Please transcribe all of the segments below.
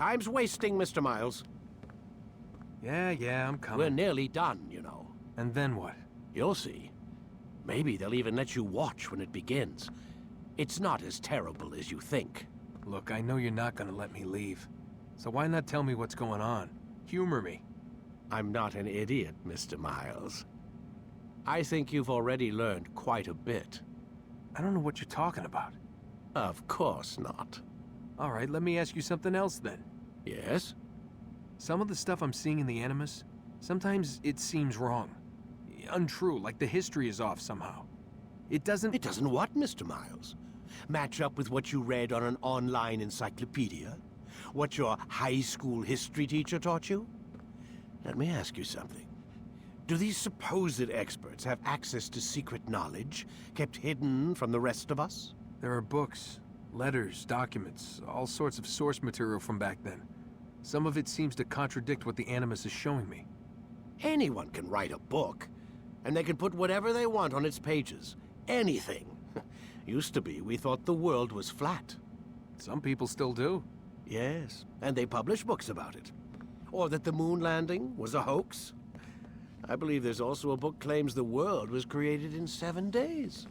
Time's wasting, Mr. Miles. Yeah, I'm coming. We're nearly done, you know. And then what? You'll see. Maybe they'll even let you watch when it begins. It's not as terrible as you think. Look, I know you're not gonna let me leave. So why not tell me what's going on? Humor me. I'm not an idiot, Mr. Miles. I think you've already learned quite a bit. I don't know what you're talking about. Of course not. All right, let me ask you something else then. Yes? Some of the stuff I'm seeing in the Animus, sometimes it seems wrong. Untrue, like the history is off somehow. It doesn't... It doesn't what, Mr. Miles? Match up with what you read on an online encyclopedia? What your high school history teacher taught you? Let me ask you something. Do these supposed experts have access to secret knowledge kept hidden from the rest of us? There are books, letters, documents, all sorts of source material from back then. Some of it seems to contradict what the Animus is showing me. Anyone can write a book, and they can put whatever they want on its pages. Anything. Used to be, we thought the world was flat. Some people still do. Yes, and they publish books about it. Or that the moon landing was a hoax. I believe there's also a book claims the world was created in 7 days.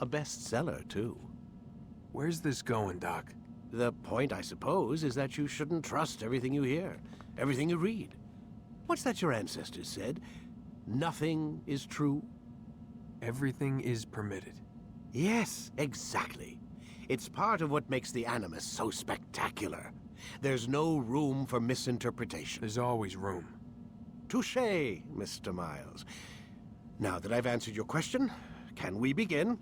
A bestseller, too. Where's this going, Doc? The point, I suppose, is that you shouldn't trust everything you hear, everything you read. What's that your ancestors said? Nothing is true? Everything is permitted. Yes, exactly. It's part of what makes the Animus so spectacular. There's no room for misinterpretation. There's always room. Touché, Mr. Miles. Now that I've answered your question, can we begin?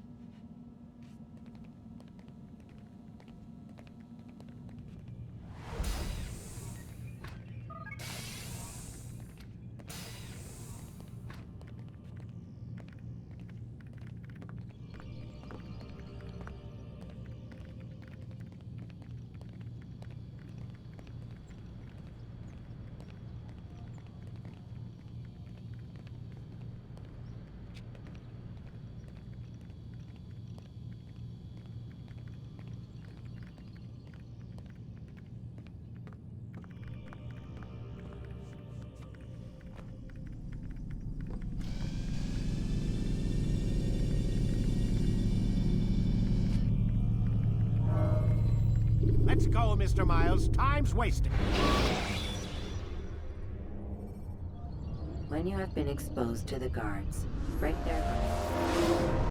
Let's go, Mr. Miles. Time's wasting. When you have been exposed to the guards, break their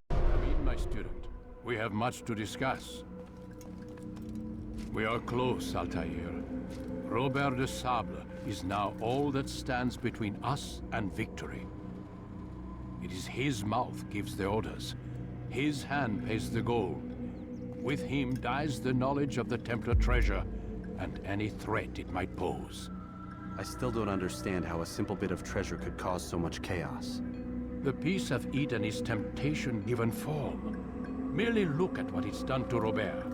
Come in, my student. We have much to discuss. We are close, Altair. Robert de Sable is now all that stands between us and victory. It is his mouth gives the orders. His hand pays the gold. With him dies the knowledge of the Templar treasure and any threat it might pose. I still don't understand how a simple bit of treasure could cause so much chaos. The piece of Eden is temptation given form. Merely look at what it's done to Robert.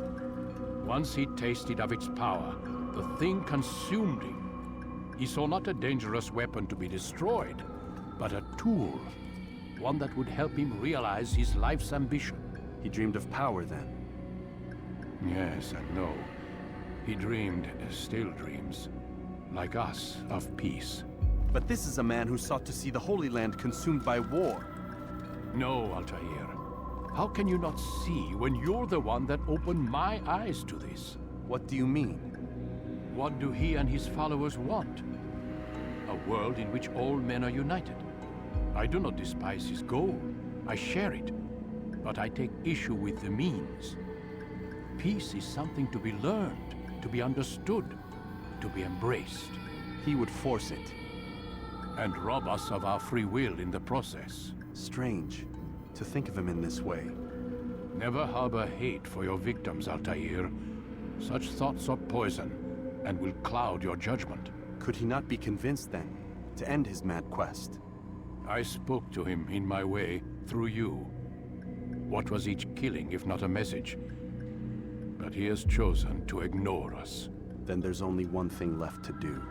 Once he tasted of its power, the thing consumed him. He saw not a dangerous weapon to be destroyed, but a tool. One that would help him realize his life's ambition. He dreamed of power then. Yes and no. He dreamed, still dreams, like us, of peace. But this is a man who sought to see the Holy Land consumed by war. No, Altair. How can you not see when you're the one that opened my eyes to this? What do you mean? What do he and his followers want? A world in which all men are united. I do not despise his goal. I share it. But I take issue with the means. Peace is something to be learned, to be understood, to be embraced. He would force it. And rob us of our free will in the process. Strange, to think of him in this way. Never harbor hate for your victims, Altair. Such thoughts are poison, and will cloud your judgment. Could he not be convinced, then, to end his mad quest? I spoke to him in my way, through you. What was each killing if not a message? But he has chosen to ignore us. Then there's only one thing left to do.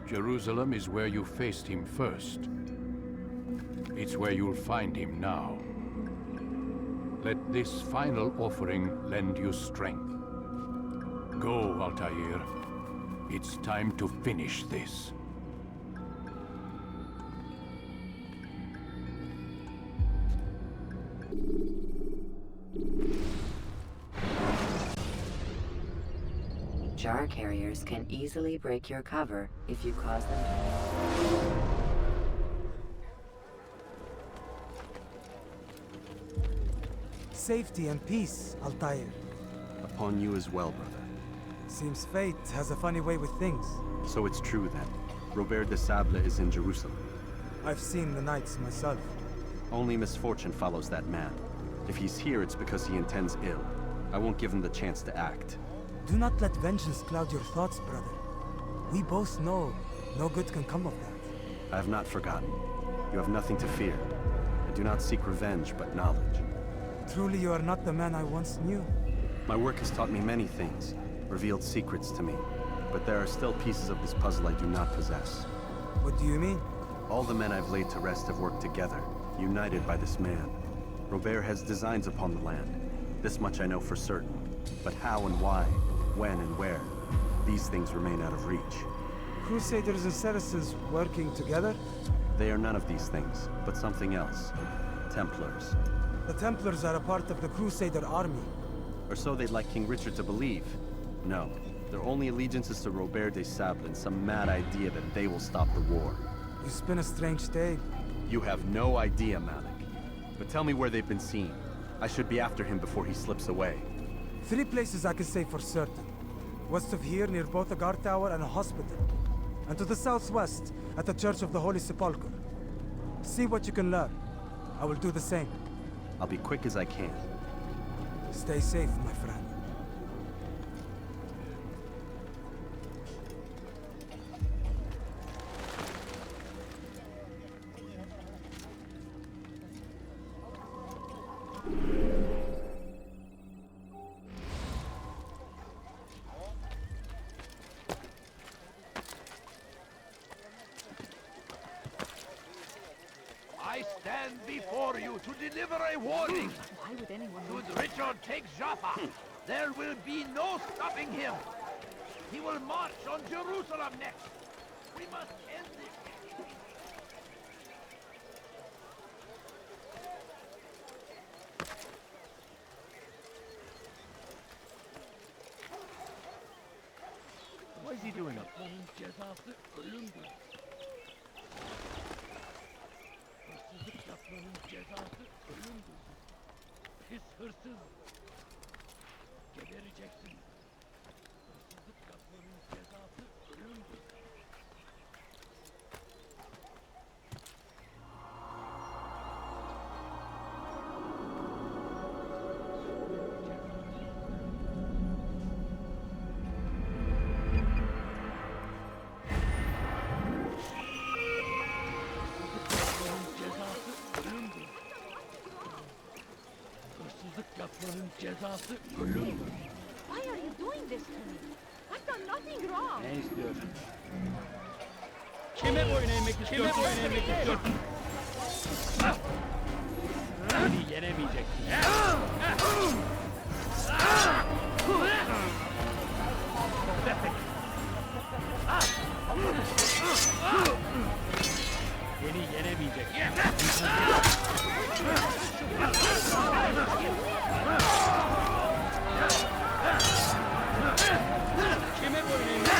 Jerusalem is where you faced him first. It's where you'll find him now. Let this final offering lend you strength. Go, Altair. It's time to finish this. Jar carriers can easily break your cover if you cause them to. Safety and peace, Altair. Upon you as well, brother. Seems fate has a funny way with things. So it's true then. Robert de Sable is in Jerusalem. I've seen the Knights myself. Only misfortune follows that man. If he's here, it's because he intends ill. I won't give him the chance to act. Do not let vengeance cloud your thoughts, brother. We both know no good can come of that. I have not forgotten. You have nothing to fear. I do not seek revenge, but knowledge. Truly you are not the man I once knew. My work has taught me many things, revealed secrets to me. But there are still pieces of this puzzle I do not possess. What do you mean? All the men I've laid to rest have worked together, united by this man. Robert has designs upon the land. This much I know for certain. But how and why, when and where, these things remain out of reach. Crusaders and Saracens working together? They are none of these things, but something else. Templars. The Templars are a part of the Crusader army. Or so they'd like King Richard to believe. No, their only allegiance is to Robert de Sable and some mad idea that they will stop the war. You spin a strange tale. You have no idea, Malik. But tell me where they've been seen. I should be after him before he slips away. 3 places I can say for certain. West of here, near both a guard tower and a hospital. And to the southwest, at the Church of the Holy Sepulchre. See what you can learn. I will do the same. I'll be quick as I can. Stay safe, my friend. I stand before you to deliver a warning. Why would anyone Should Richard take Jaffa, there will be no stopping him. He will march on Jerusalem next. We must end this. What is he doing up? Cezası ölümdür. Hırsızlık yapmanın cezası ölümdür. Pis hırsız. Gebereceksin. Hırsızlık yapmanın cezası ölümdür. Yapmanın cezası ölümdür. Why are you doing this to me? I've done nothing wrong. Ne istiyorsun? Kime boyun eğmek istiyorsun? Kime boyun eğmek istiyorsun? Beni yenemeyeceksin. Beni yenemeyeceksin. Kime boyun eğmek?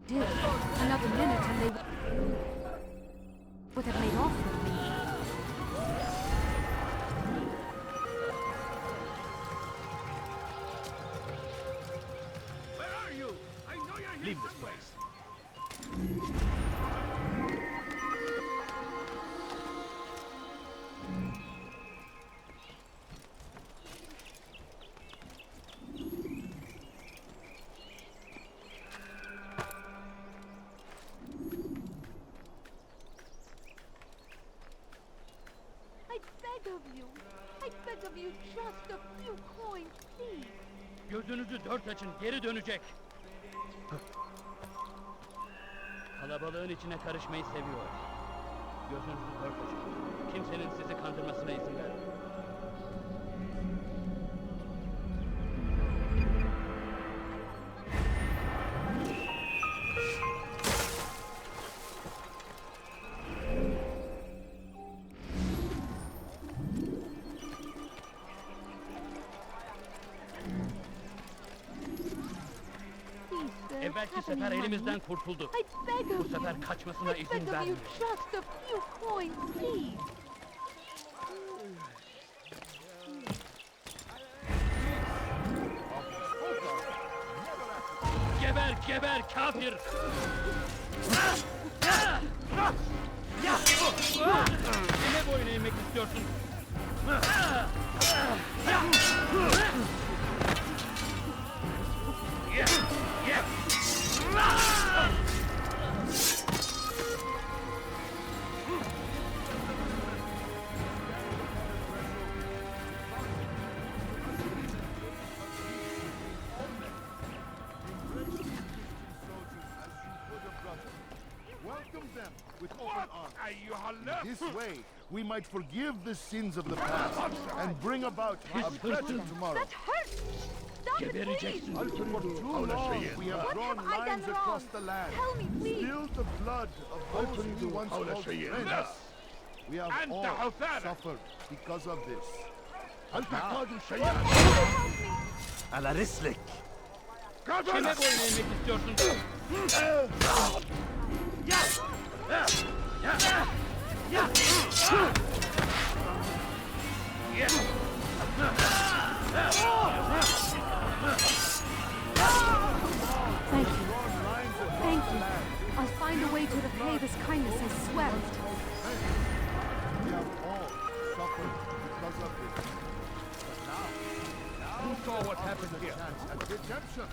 Did another minute and they would have made off with me. Where are you? I know you're here. Leave this place. of you, just a few coins, please. Gözünüzü dört açın, geri dönecek. Kalabalığın içine karışmayı seviyor. Gözünüzü dört açın. Kimsenin sizi kandırmasına izin vermeyin. Please, sir, Evvelki have sefer any money? elimizden kurtuldu. I beg of Bu sefer you. kaçmasına I izin beg of you, vermeyin. just a few coins, please. Geber, geber kafir! Kime boyun eğmek istiyorsun? Welcome them with open arms. This way, we might forgive the sins of the past and bring about a better tomorrow. That hurts! Stop it, please! Gebereceksin. For too long, we have What drawn have I done lines across wrong? the land. Tell me, please. Spilled the blood of those we once called friends. We have all suffered because of this. Help me! على رسلك. Kime boyun eğmek istiyorsun? Thank you. Thank you. I'll find a way to repay this kindness, I swear it. We have all suffered because of this. But now You saw what happened a here. chance at redemption.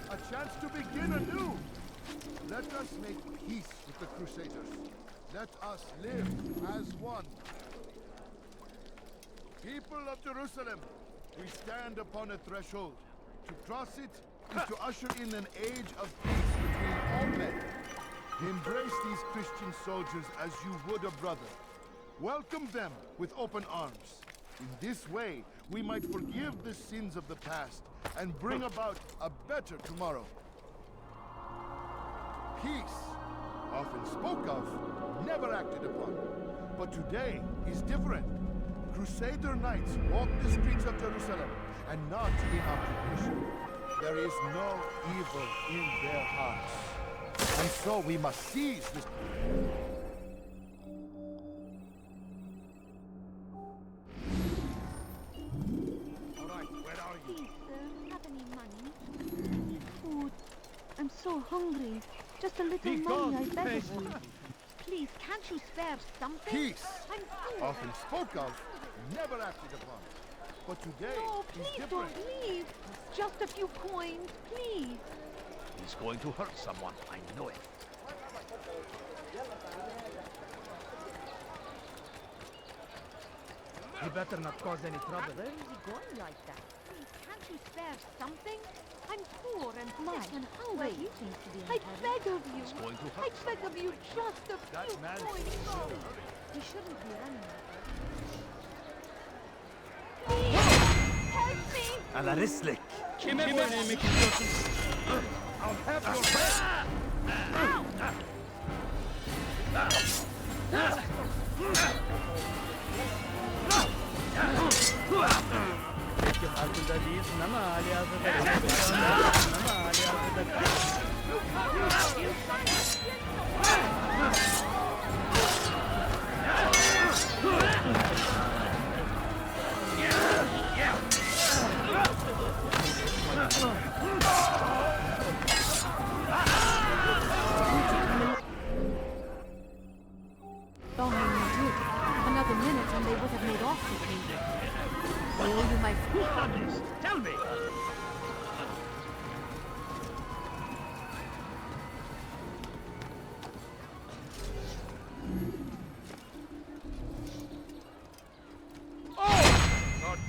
A chance to begin anew. Let us make peace with the Crusaders. Let us live as one. People of Jerusalem, we stand upon a threshold. To cross it is to usher in an age of peace between all men. Embrace these Christian soldiers as you would a brother. Welcome them with open arms. In this way, we might forgive the sins of the past and bring about a better tomorrow. Peace, often spoke of, never acted upon. But today is different. Crusader knights walk the streets of Jerusalem and not in occupation. There is no evil in their hearts. And so we must seize this... Please, sir, have any money? Food. I'm so hungry. Just a little money, I beg of you. Please, can't you spare something? Peace, I'm poor. often spoke of, never acted upon. But today No, is please different. don't leave. Just a few coins, please. He's going to hurt someone, I know it. You better not cause any trouble. Where is he going like that? Please, can't you spare something? I'm poor and sick and hungry. You seem to be I beg of you. going to I hurt beg of you, just a few coins. He shouldn't be running. Please, help me. على رسلك. Kime boyun eğmek istiyorsun? I'll have your head! Peki farkında değilsin ama hali hazırda ama hali hazırda Long in you. Another minute and they would have made off with me. I owe you my food. Tell me!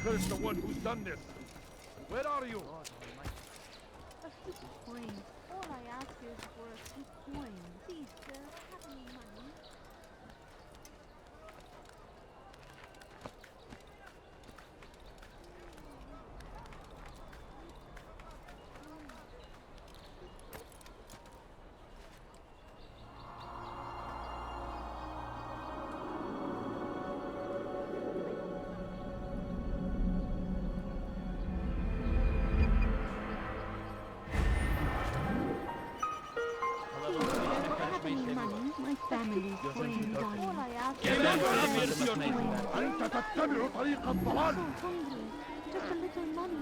curse the one who's done this. Where are you? A few coins. All I ask is for a few coins. Please, sir, have any money? Have any money? My family's going down. All I ask is for a few coins. أنت تتبع طريق الضلال. I'm so hungry. Just a little money.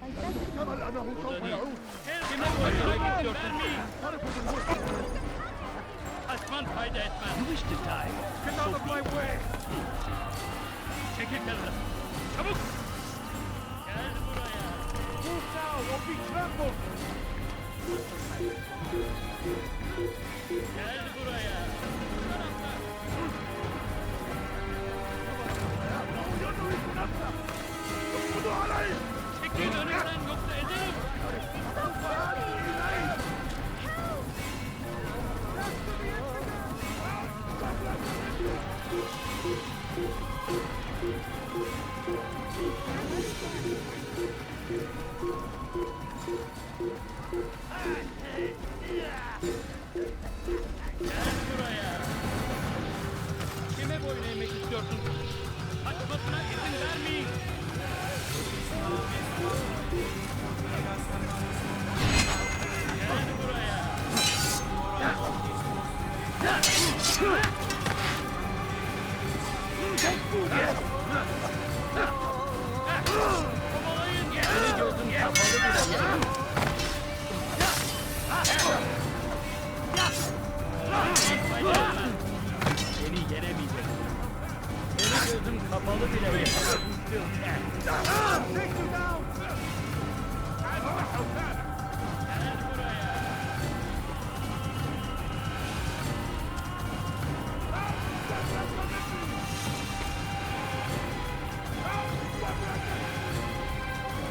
I beg of you. أمل أنه سوف يعود. Kaçman fayda etmez. You wish to die. Get out of my way. Çekil kenara. Çabuk. Gel buraya. Move now or be trampled. Gel buraya. خذوا علي. Çekil önümden yoksa ederim. Gel buraya. Kime boyun eğmek istiyorsun? Kaçmasına izin vermeyin. Gel buraya. Kovalayın. Beni gözüm kapalı bile gel. Fayda etmez. Beni yenemeyeceksin. Beni gözüm kapalı bile gel. Take you down. Gel buraya.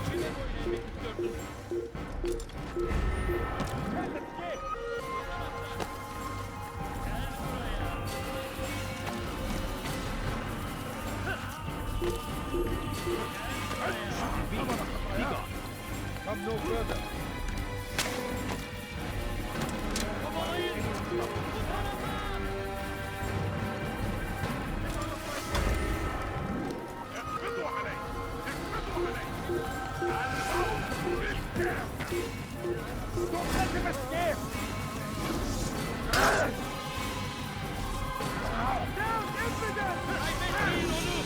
Kime boyun eğmek istiyorsun? Gel buraya. Come no further. Kovalayın. Bu tarafa. اقبضوا علي. اقبضوا علي. Don't let him escape. Down, infidel! Kaybetmeyin onu.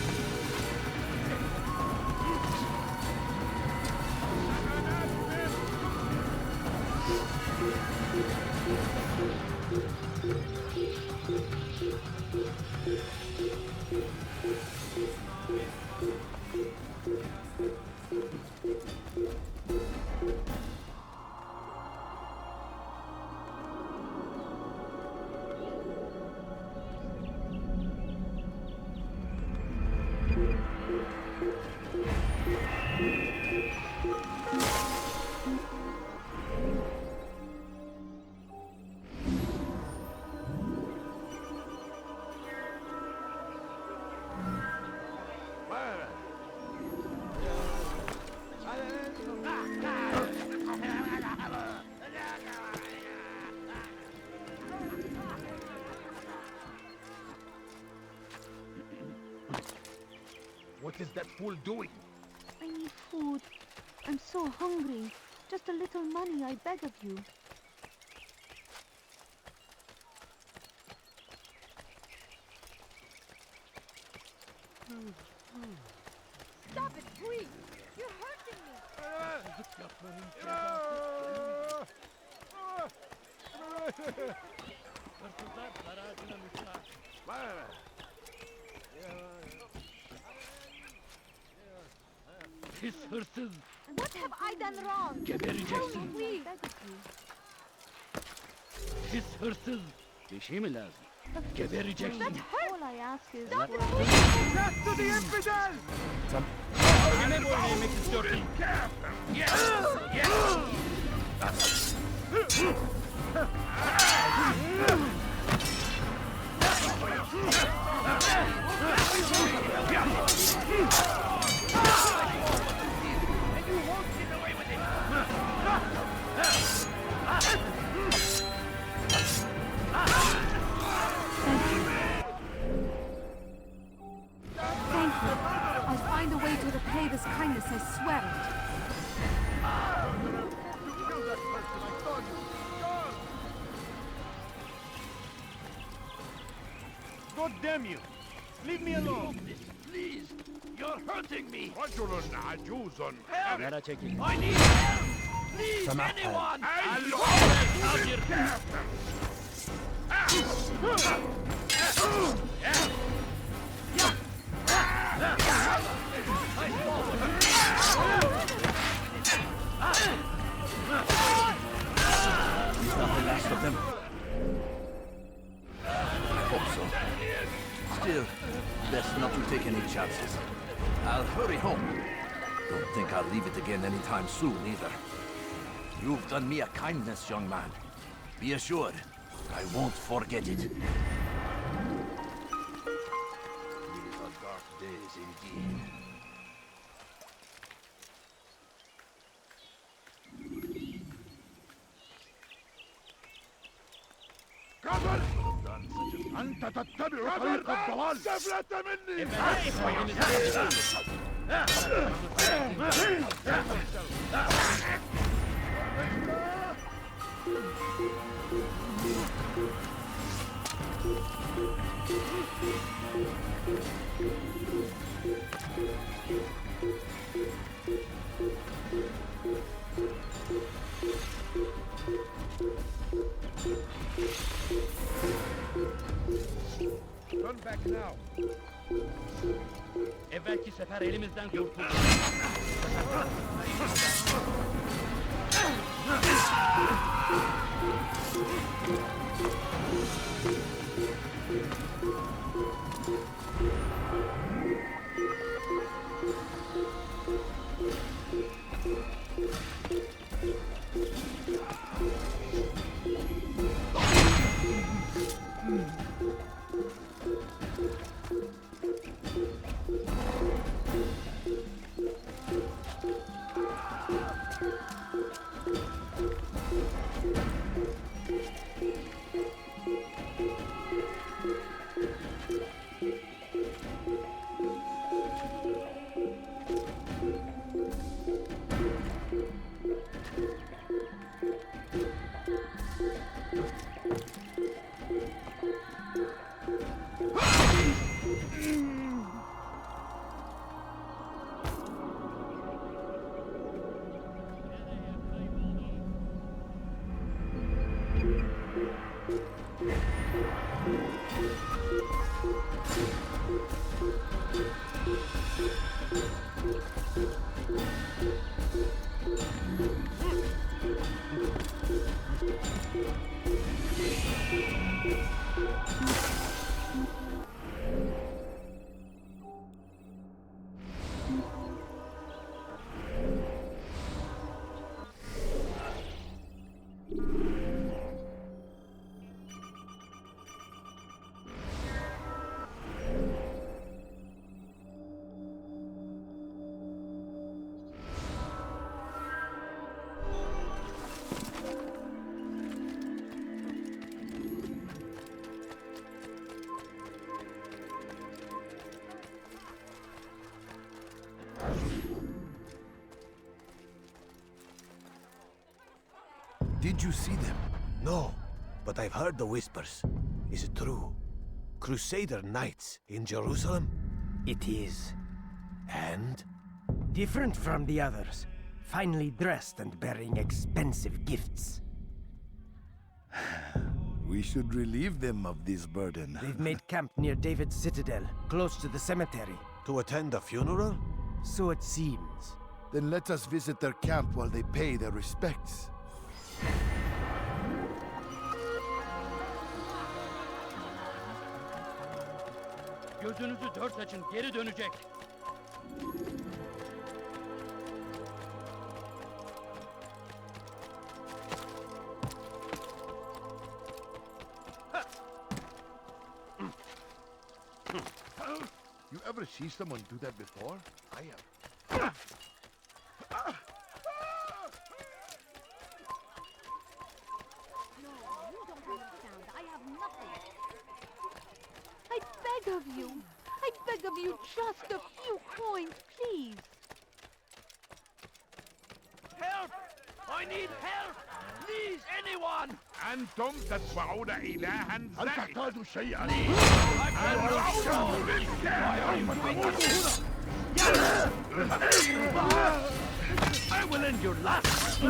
What is that fool doing? I need food. I'm so hungry. Just a little money, I beg of you. Stop it, please! You're hurting me! Hırsızlar aracına müstahak. Pis hırsız. What have I done wrong? Gebereceksin. Please! I beg of you. Pis hırsız. Bir şey mi lazım? Gebereceksin. All I ask is... Death to the infidel! Kime boyun eğmek istiyorsun? Thank you. I'll find a way to repay this kindness, I swear it. Kill that person, I thought you. God damn you! Leave me alone! Please, you're hurting me. رجل عجوز. Kenara çekil. I need help. Please, anyone. Is that the last of them? I hope so. Still, best not to take any chances. I'll hurry home. Don't think I'll leave it again anytime soon, either. You've done me a kindness, young man. Be assured, I won't forget it. These are dark days indeed. قبل! أنت تتبع طريق الضلال! سفلت مني! Turn back now. Evvelki sefer elimizden kurtulduk. Did you see them? No, but I've heard the whispers. Is it true? Crusader knights in Jerusalem? It is. And? Different from the others. Finely dressed and bearing expensive gifts. We should relieve them of this burden. They've made camp near David's citadel, close to the cemetery. To attend a funeral? So it seems. Then let us visit their camp while they pay their respects. Gözünüzü dört açın, geri dönecek. You ever see someone do that before? I have. No, you don't understand. I have nothing. I beg of you. I beg of you just a few coins, please. Help! I need help! Please, anyone! أنتم تتبعون إلها هل تحتاج شيئا؟ I will end your last!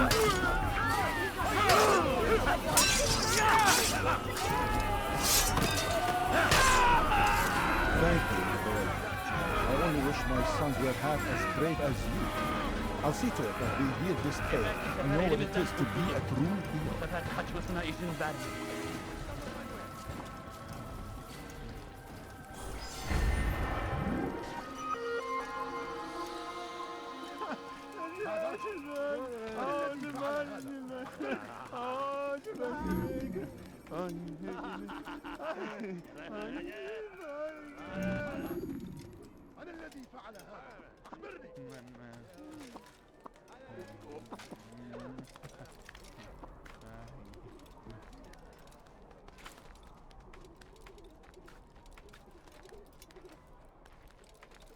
Thank you, my boy. I only wish my sons were half as brave as you. I'll see to it that we hear this tale and know what it is to be a true hero. Bu sefer kaçmasına izin vermeyin. من الذي فعل هذا؟ أخبرني.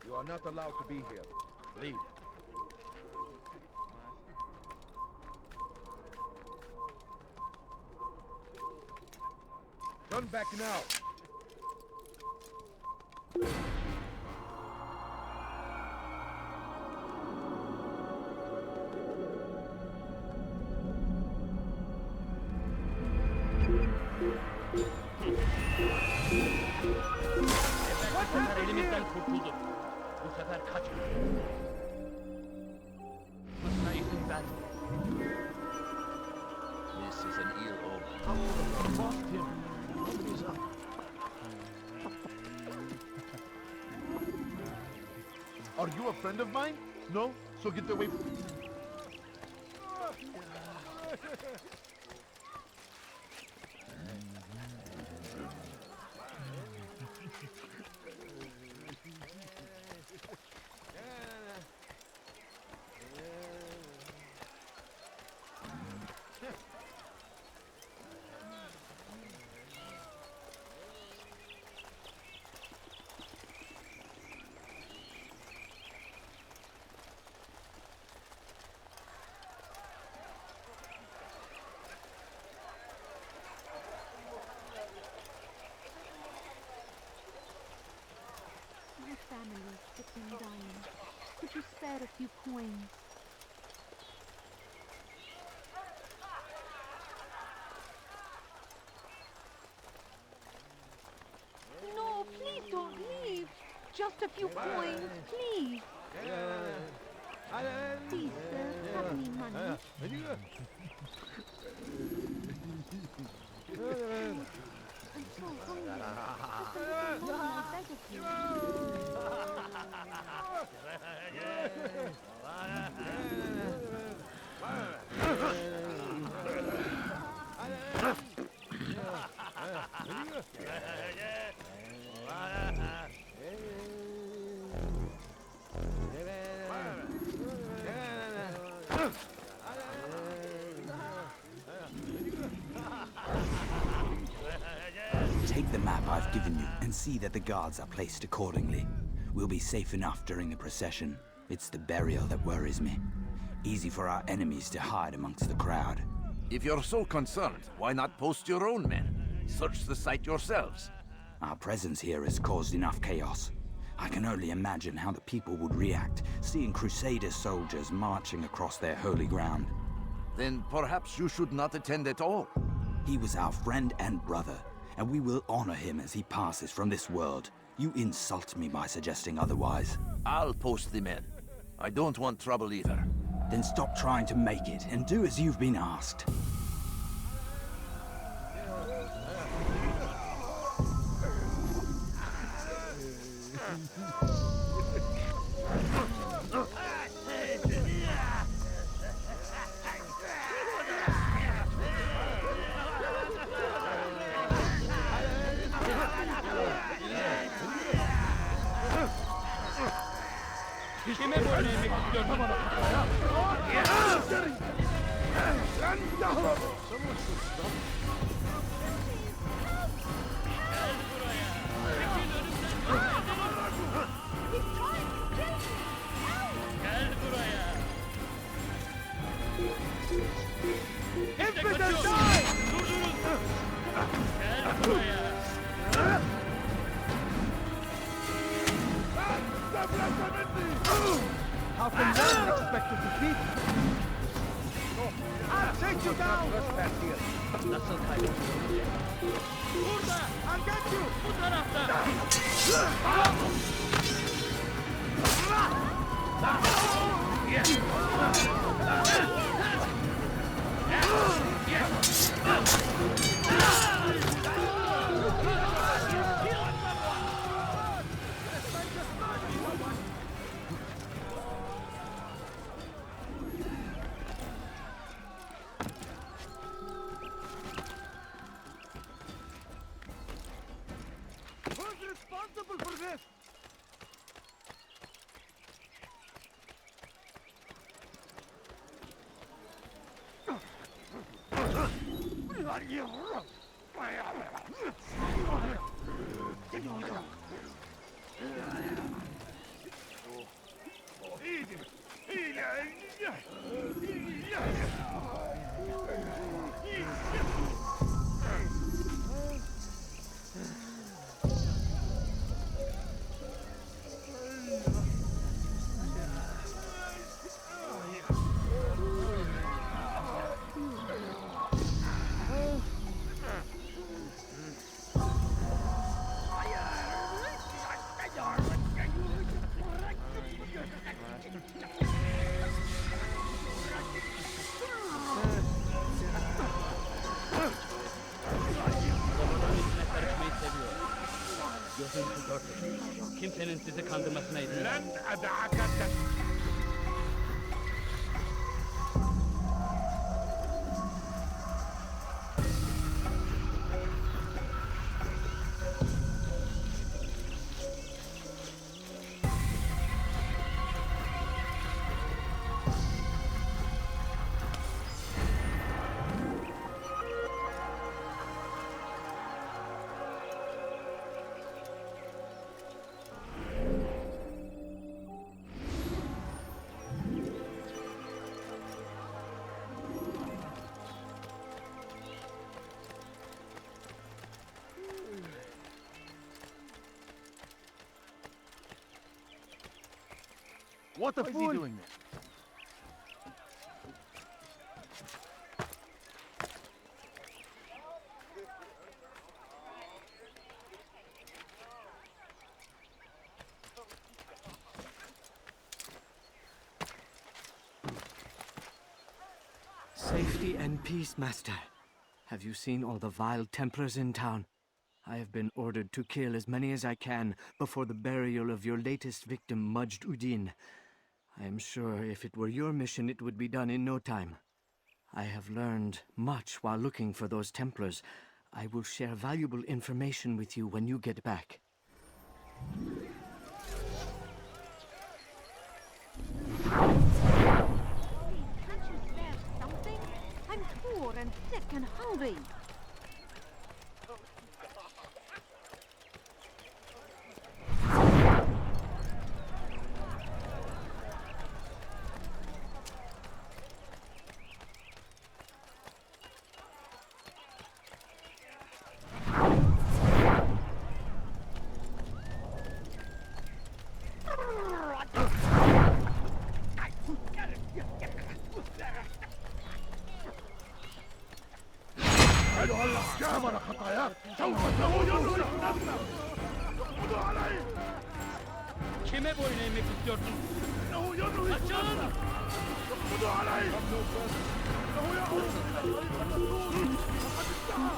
You are not allowed to be here. Leave. Turn back now. Bu sefer elimizden kurtulduk. Bu sefer kaçmayın. Kaçmasına izin vermeyin. This is an ill omen. Lost him. Nobody's up. Are you a friend of mine? No? So get away from me. My family's sick and dying. Could you spare a few coins? No, please don't leave. Just a few coins, please. Please, sir, have any money? I'm so hungry. Just a little money, I beg of you. Take the map I've given you and see that the guards are placed accordingly. We'll be safe enough during the procession. It's the burial that worries me. Easy for our enemies to hide amongst the crowd. If you're so concerned, why not post your own men? Search the site yourselves. Our presence here has caused enough chaos. I can only imagine how the people would react, seeing Crusader soldiers marching across their holy ground. Then perhaps you should not attend at all. He was our friend and brother, and we will honor him as he passes from this world. You insult me by suggesting otherwise. I'll post the men. I don't want trouble either. Then stop trying to make it, and do as you've been asked. Kime boyun eğmek istiyorsun? Gel buraya. Hepiniz durdurun. Gel buraya. How can one expect to defeat? I'll take you down! Nasıl kaybediyorsun? Burada. I'll get you! Bu tarafta. Who's responsible for this? Gözünüzü dört açın. Kimsenin sizi kandırmasına izin vermeyin. What is he doing there? Safety and peace, Master. Have you seen all the vile Templars in town? I have been ordered to kill as many as I can before the burial of your latest victim, Majd Udin. I am sure if it were your mission, it would be done in no time. I have learned much while looking for those Templars. I will share valuable information with you when you get back. Can't you spare something? I'm poor and sick and hungry. أيها الجبر خطاياك سوف تموتون اقبضوا عليه. Kime boyun eğmek istiyorsun? إنه ينوي Açın! اقبضوا عليه. إنه يعود إلى طريق الرسول فقد ادعى.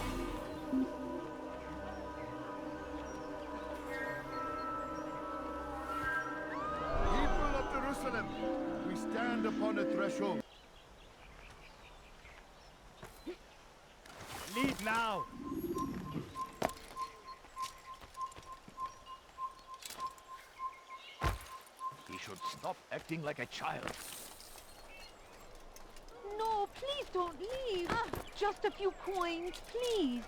threshold. Leave now! He should stop acting like a child. No, please don't leave. Just a few coins, please.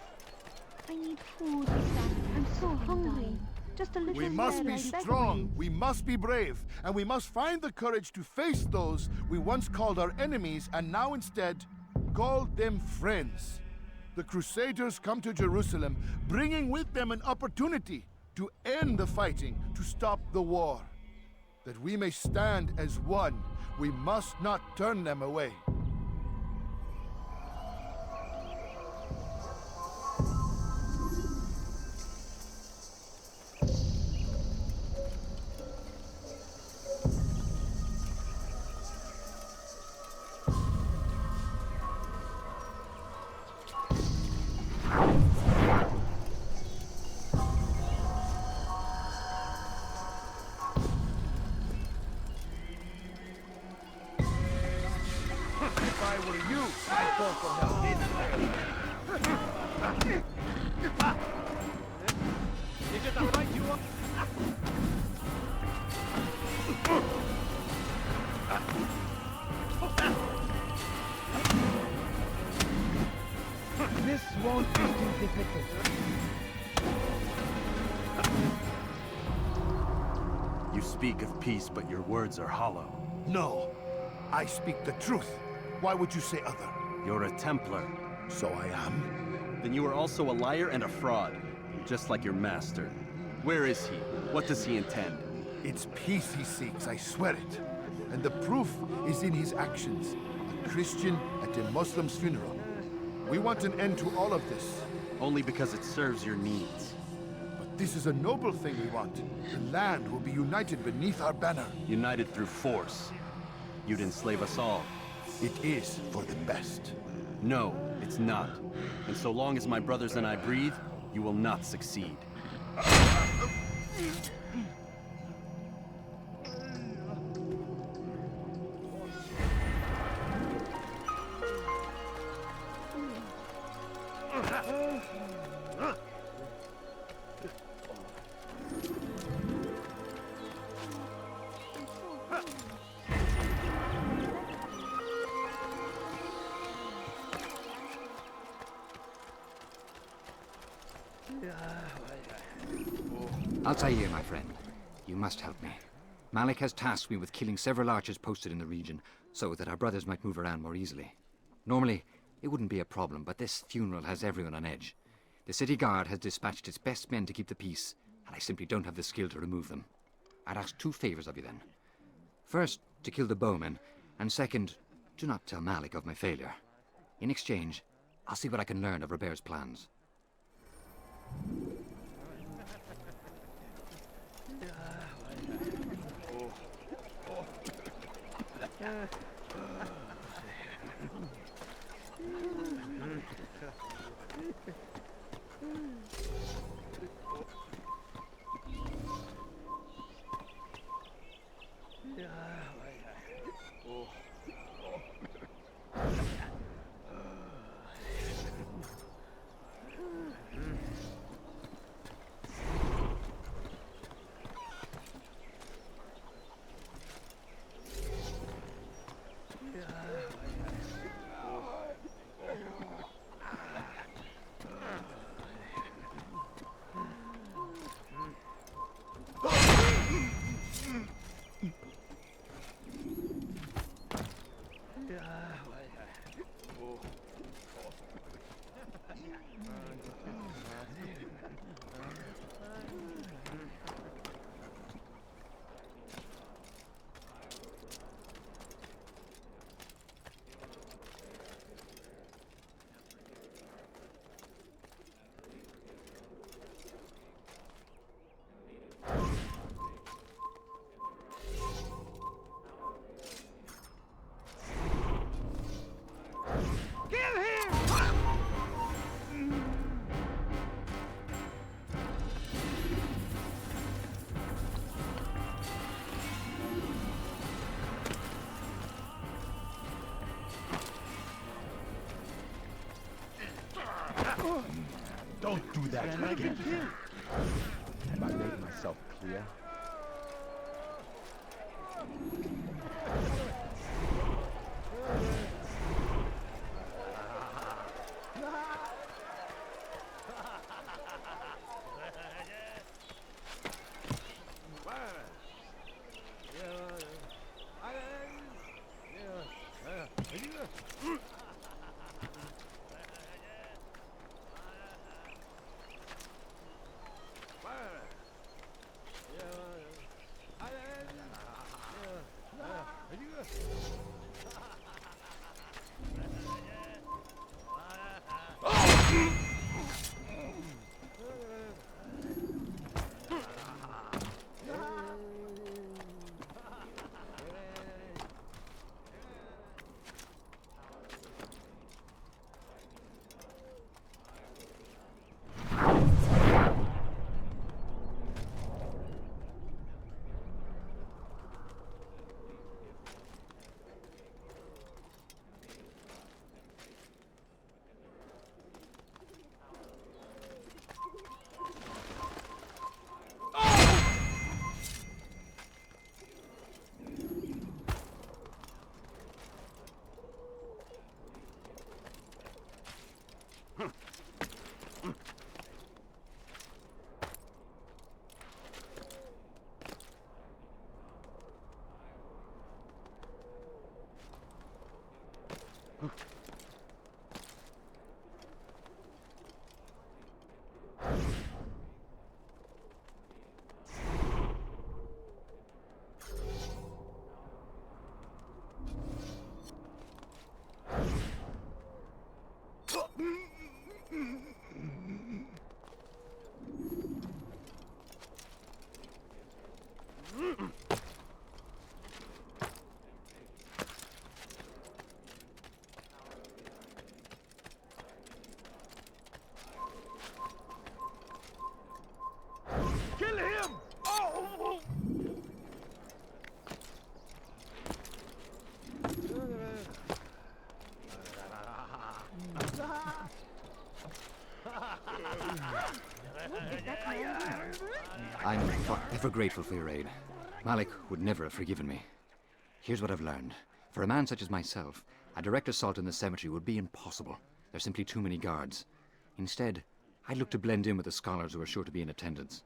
I need food. I'm so hungry. Just a little We must bread, be I beg strong, of you. we must be brave, and we must find the courage to face those we once called our enemies and now instead call them friends. The Crusaders come to Jerusalem, bringing with them an opportunity to end the fighting, to stop the war. That we may stand as one, we must not turn them away. If I were you, I'd go for help. Is it a fight you want? This won't be too difficult. You speak of peace, but your words are hollow. No, I speak the truth. Why would you say other? You're a Templar. So I am. Then you are also a liar and a fraud, just like your master. Where is he? What does he intend? It's peace he seeks, I swear it. And the proof is in his actions. A Christian at a Muslim's funeral. We want an end to all of this. Only because it serves your needs. But this is a noble thing we want. The land will be united beneath our banner. United through force. You'd enslave us all. It is for the best. No, it's not. And so long as my brothers and I breathe, you will not succeed. Altair, my friend, you must help me. Malik has tasked me with killing several archers posted in the region, so that our brothers might move around more easily. Normally, it wouldn't be a problem, but this funeral has everyone on edge. The city guard has dispatched its best men to keep the peace, and I simply don't have the skill to remove them. I'd ask 2 favors of you then. First, to kill the bowmen, and second, do not tell Malik of my failure. In exchange, I'll see what I can learn of Robert's plans. Don't do that again. Have I made myself clear? Kill him! Oh! I'm forever grateful for your aid. Malik would never have forgiven me. Here's what I've learned. For a man such as myself, a direct assault in the cemetery would be impossible. There's simply too many guards. Instead, I'd look to blend in with the scholars who are sure to be in attendance.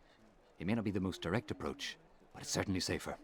It may not be the most direct approach, but it's certainly safer.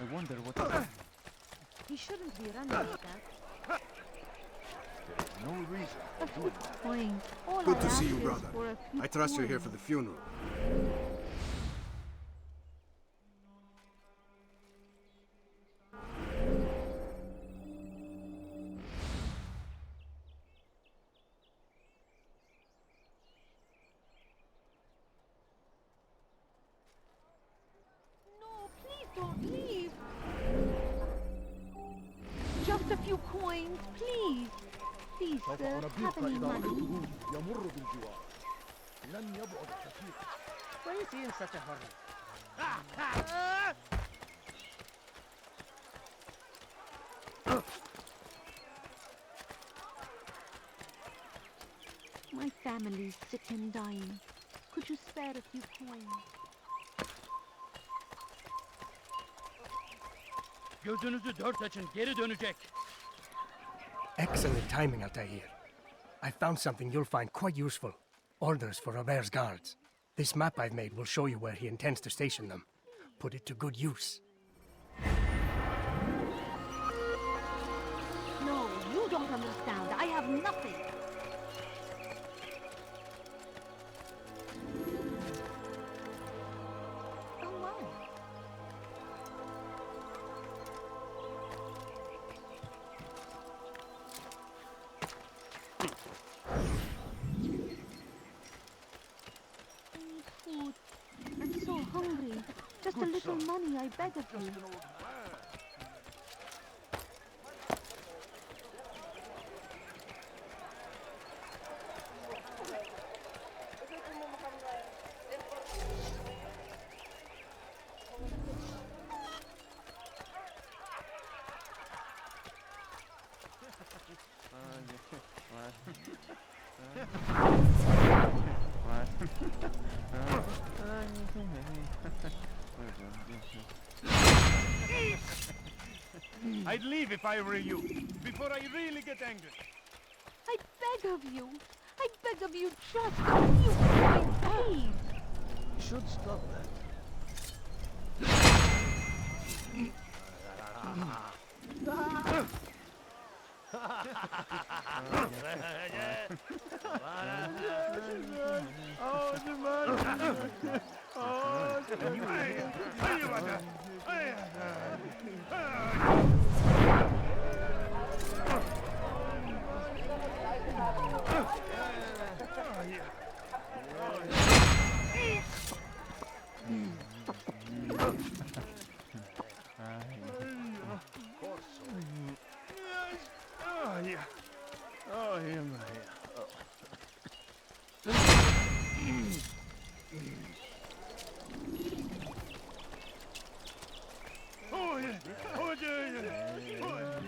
I wonder what... He shouldn't be running like that. There's no reason. A few coins. All Good I to see you, ask is brother. for a few I trust you're here coins. for the funeral. No, please don't leave. Just a few coins, please. Please, سوف sir, أنبهك have any إذا money? رأيته يمر بالجوار. لن يبعد كثير. Why is he in such a hurry? My family's sick and dying. Could you spare a few coins? Gözünüzü dört açın, geri dönecek. Excellent timing, Altair. I found something you'll find quite useful. Orders for Robert's guards. This map I've made will show you where he intends to station them. Put it to good use. No, You don't understand. I have nothing. Oh, wow. I need food. I'm so hungry. Just a little money, I beg of you. I'd leave if I were you, before I really get angry. I beg of you. I beg of you, just a few coins, please. You should stop that.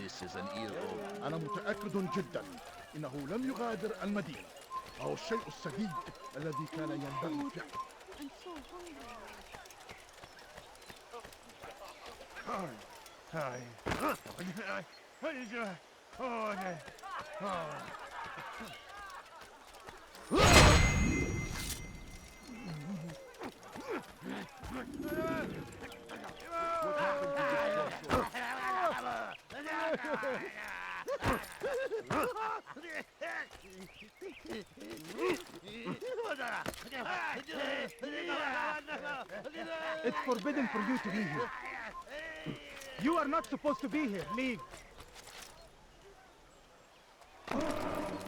This is an earworm. أنا متأكد جدا إنه لم يغادر المدينة أو الشيء السديد الذي كان ينبغي فعله. I'm so hungry. It's forbidden for you to be here. You are not supposed to be here. Leave.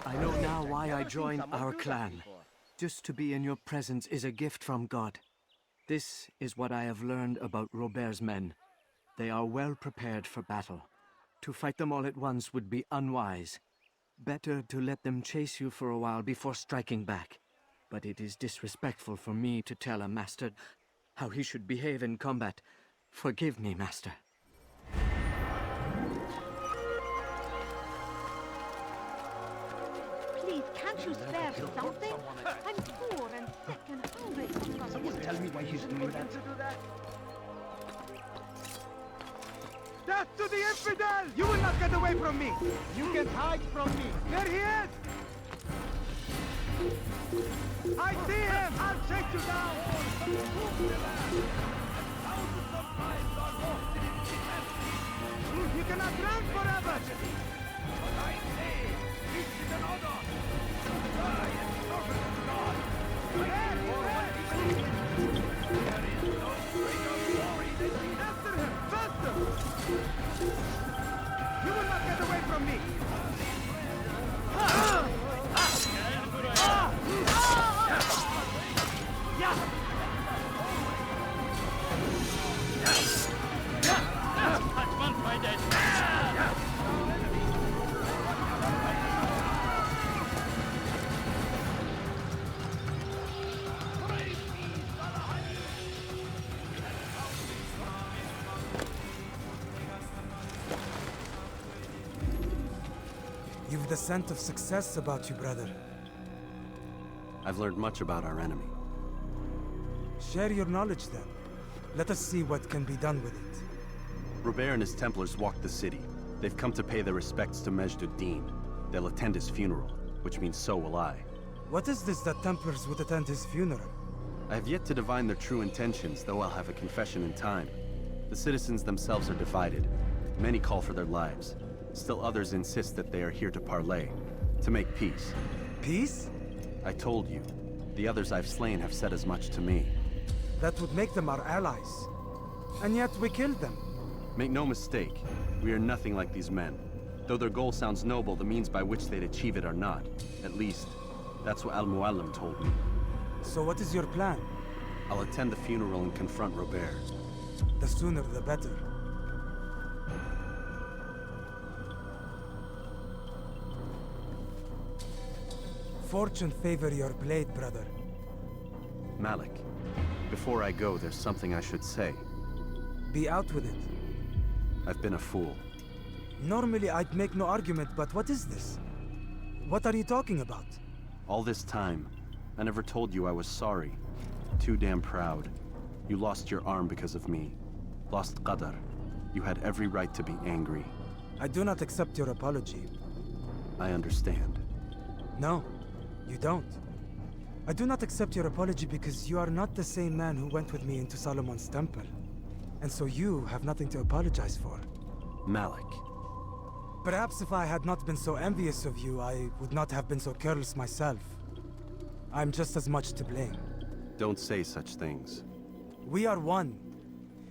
I know now why I joined our clan. Just to be in your presence is a gift from God. This is what I have learned about Robert's men. They are well prepared for battle. To fight them all at once would be unwise. Better to let them chase you for a while before striking back. But it is disrespectful for me to tell a master how he should behave in combat. Forgive me, master. Please, can't you spare something? I'm poor and sick and hungry. Someone tell me why he's doing that. Death to the infidel! You will not get away from me! You can't hide from me! There he is! I see him! I'll chase you down! You cannot run forever! But I say, this is an order. I am servant of God. There is no greater glory than this. After him! Faster! You will not get away from me! You've the scent of success about you, brother. I've learned much about our enemy. Share your knowledge then. Let us see what can be done with it. Robert and his Templars walked the city. They've come to pay their respects to Majd-ud-Din. They'll attend his funeral, which means so will I. What is this that Templars would attend his funeral? I have yet to divine their true intentions, though I'll have a confession in time. The citizens themselves are divided. Many call for their lives. Still others insist that they are here to parley, to make peace. Peace? I told you. The others I've slain have said as much to me. That would make them our allies. And yet we killed them. Make no mistake, we are nothing like these men. Though their goal sounds noble, the means by which they'd achieve it are not. At least, that's what Al-Muallim told me. So what is your plan? I'll attend the funeral and confront Robert. The sooner the better. Fortune favor your blade, brother. Malik, before I go, there's something I should say. Be out with it. I've been a fool. Normally I'd make no argument, but what is this? What are you talking about? All this time, I never told you I was sorry. Too damn proud. You lost your arm because of me. Lost Qadar. You had every right to be angry. I do not accept your apology. I understand. No, you don't. I do not accept your apology because you are not the same man who went with me into Solomon's temple. And so you have nothing to apologize for. Malik. Perhaps if I had not been so envious of you, I would not have been so careless myself. I'm just as much to blame. Don't say such things. We are one.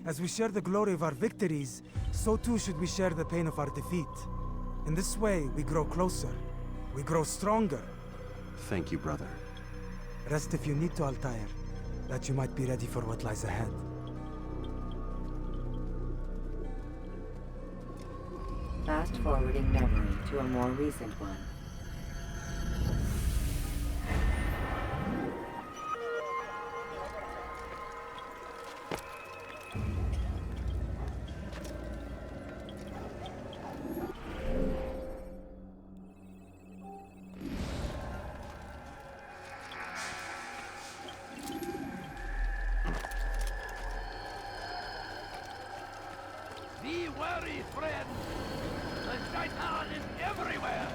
As we share the glory of our victories, so too should we share the pain of our defeat. In this way, we grow closer. We grow stronger. Thank you, brother. Rest if you need to, Altair, that you might be ready for what lies ahead. Fast-forwarding memory to a more recent one. Be wary, friend! The Shaitan is everywhere!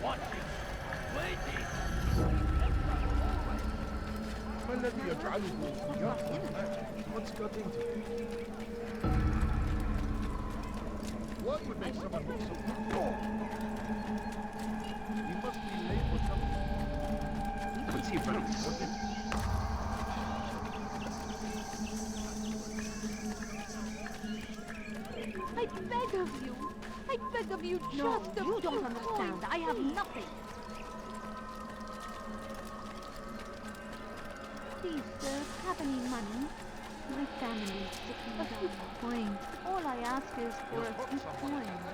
Watching, waiting! ما الذي يجعله يرفض المال؟ What's got into it? What would make someone look so poor? He must be late for something. What's he running? I beg of you. I beg of you just a you don't understand. I have nothing. Please, sir, have any money? My family's sick and dying. A few coins. All I ask is for a few coins.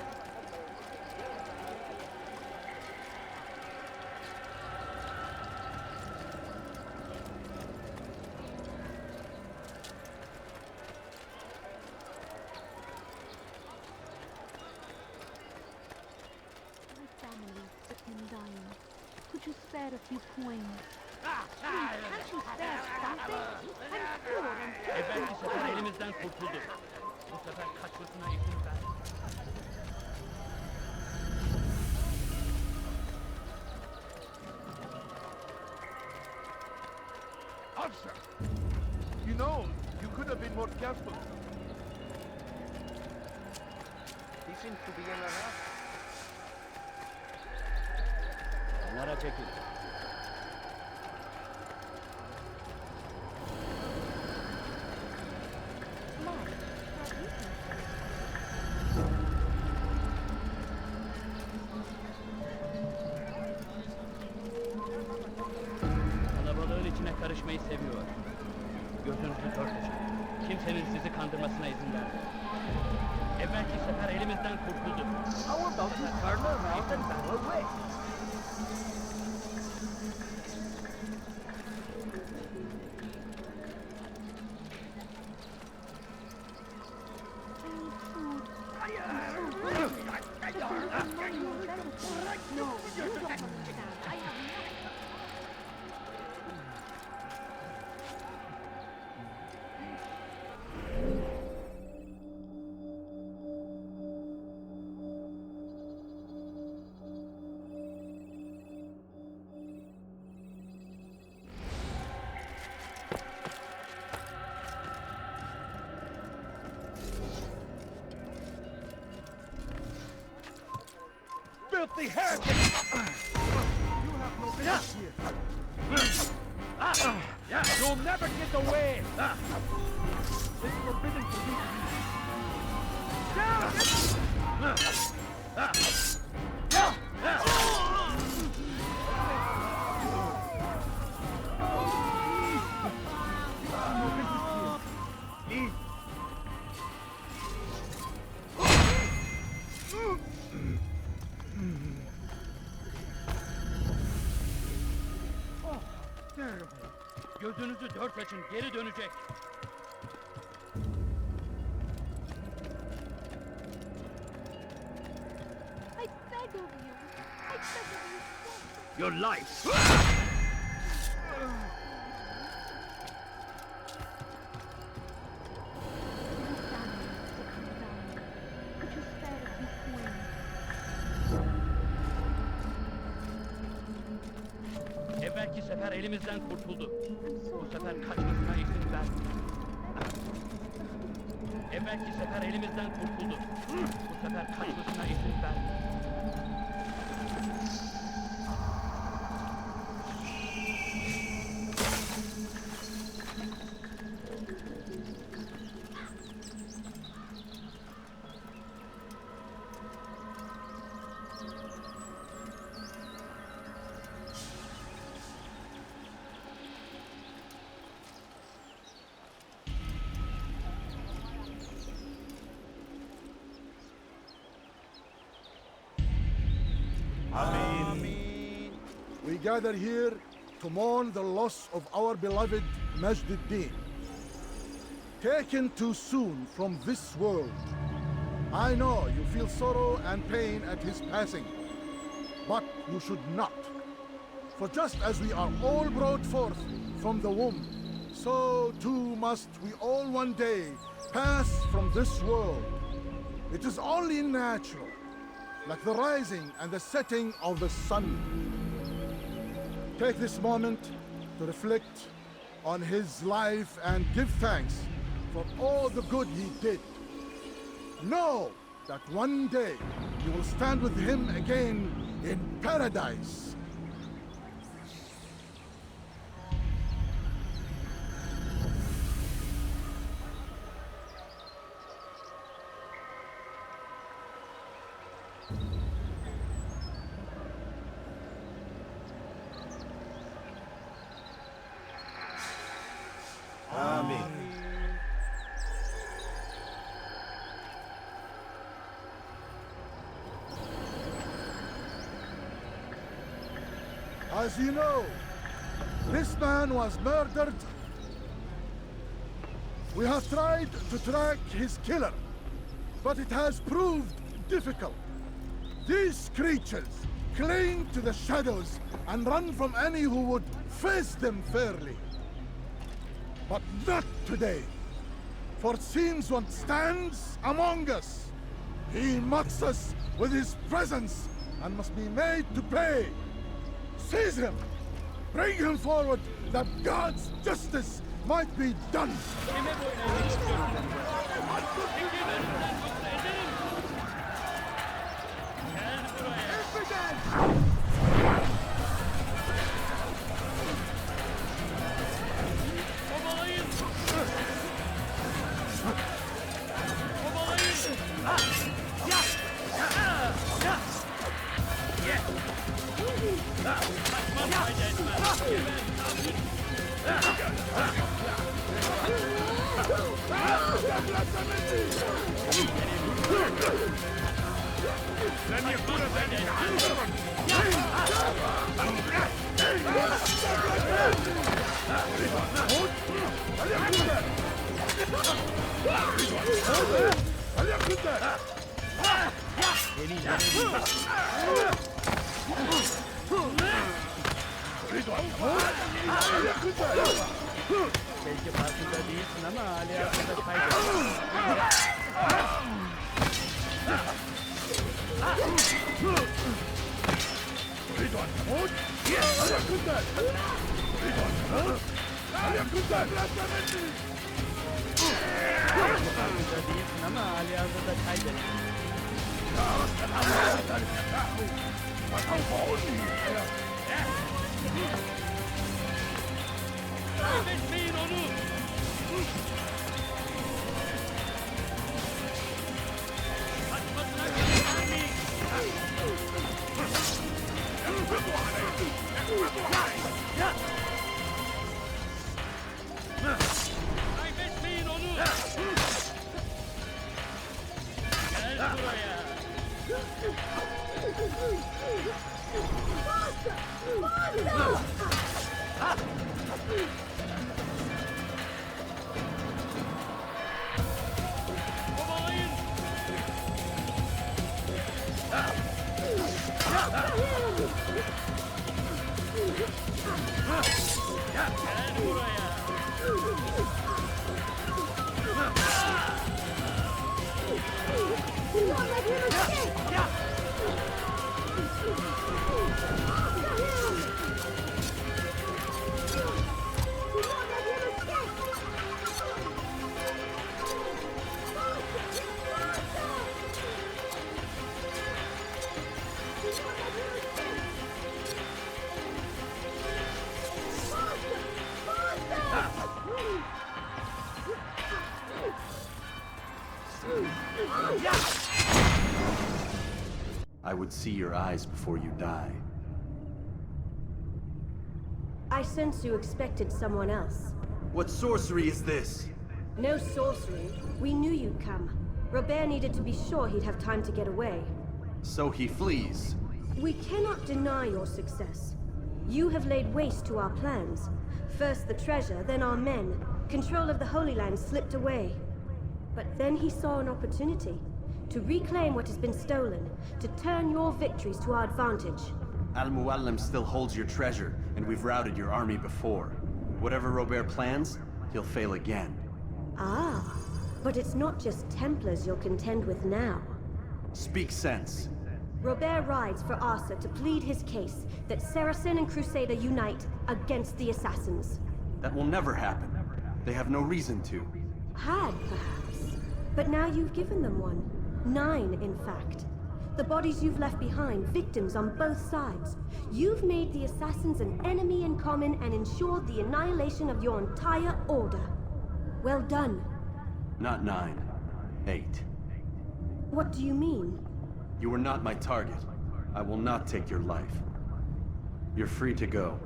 Could you spare a few coins? Please, can't you spare something? I'm poor and Belki sefer elimizden kurtuldu. Bu sefer kaçmasına izin ver. Officer! You know, you could have been more careful. He seems to be in a rush. Onlara çekil. Kalabalığın içine karışmayı seviyor. Gözünüzü dört açın. Kimsenin sizi kandırmasına izin vermeyin. Evvelki sefer elimizden kurtuldu. How about we turn around and go away? filthy heretic! You have no business here. You'll never get away! It's forbidden for you Leave! Gözünüzü dört açın, geri dönecek. I beg of you. I beg of you. Your life! Could you spare a few coins? Evvelki sefer elimizden kurtuldu. Bu sefer kaçmasına izin vermeyin. Evvelki sefer elimizden kurtuldu. Bu sefer kaçmasına izin vermeyin. We gather here to mourn the loss of our beloved Majd-ud-Din. Taken too soon from this world. I know you feel sorrow and pain at his passing, but you should not. For just as we are all brought forth from the womb, so too must we all one day pass from this world. It is only natural, like the rising and the setting of the sun. Take this moment to reflect on his life and give thanks for all the good he did. Know that one day you will stand with him again in paradise. As you know, this man was murdered. We have tried to track his killer, but it has proved difficult. These creatures cling to the shadows and run from any who would face them fairly. But not today, for it seems one stands among us. He mocks us with his presence and must be made to pay. Seize him! Bring him forward that God's justice might be done! Belki farkında değilsin ama hala arkada kaybettin. Farkında değilsin ama hala arkada kaybettin. Kaybetmeyin onu! Kaçmasına izin vermeyin! Kaybetmeyin onu! Gel buraya! Kovalayın! Gel buraya! I would see your eyes before you die. I sense you expected someone else. What sorcery is this? No sorcery. We knew you'd come. Robert needed to be sure he'd have time to get away. So he flees. We cannot deny your success. You have laid waste to our plans. First the treasure, then our men. Control of the Holy Land slipped away. But then he saw an opportunity to reclaim what has been stolen, to turn your victories to our advantage. Al-Muallim still holds your treasure, and we've routed your army before. Whatever Robert plans, he'll fail again. Ah, but it's not just Templars you'll contend with now. Speak sense. Robert rides for Arsa to plead his case that Saracen and Crusader unite against the Assassins. That will never happen. They have no reason to. Had, perhaps. But now you've given them one. 9, in fact. The bodies you've left behind, victims on both sides. You've made the Assassins an enemy in common and ensured the annihilation of your entire order. Well done. Not 9. 8. What do you mean? You are not my target. I will not take your life. You're free to go,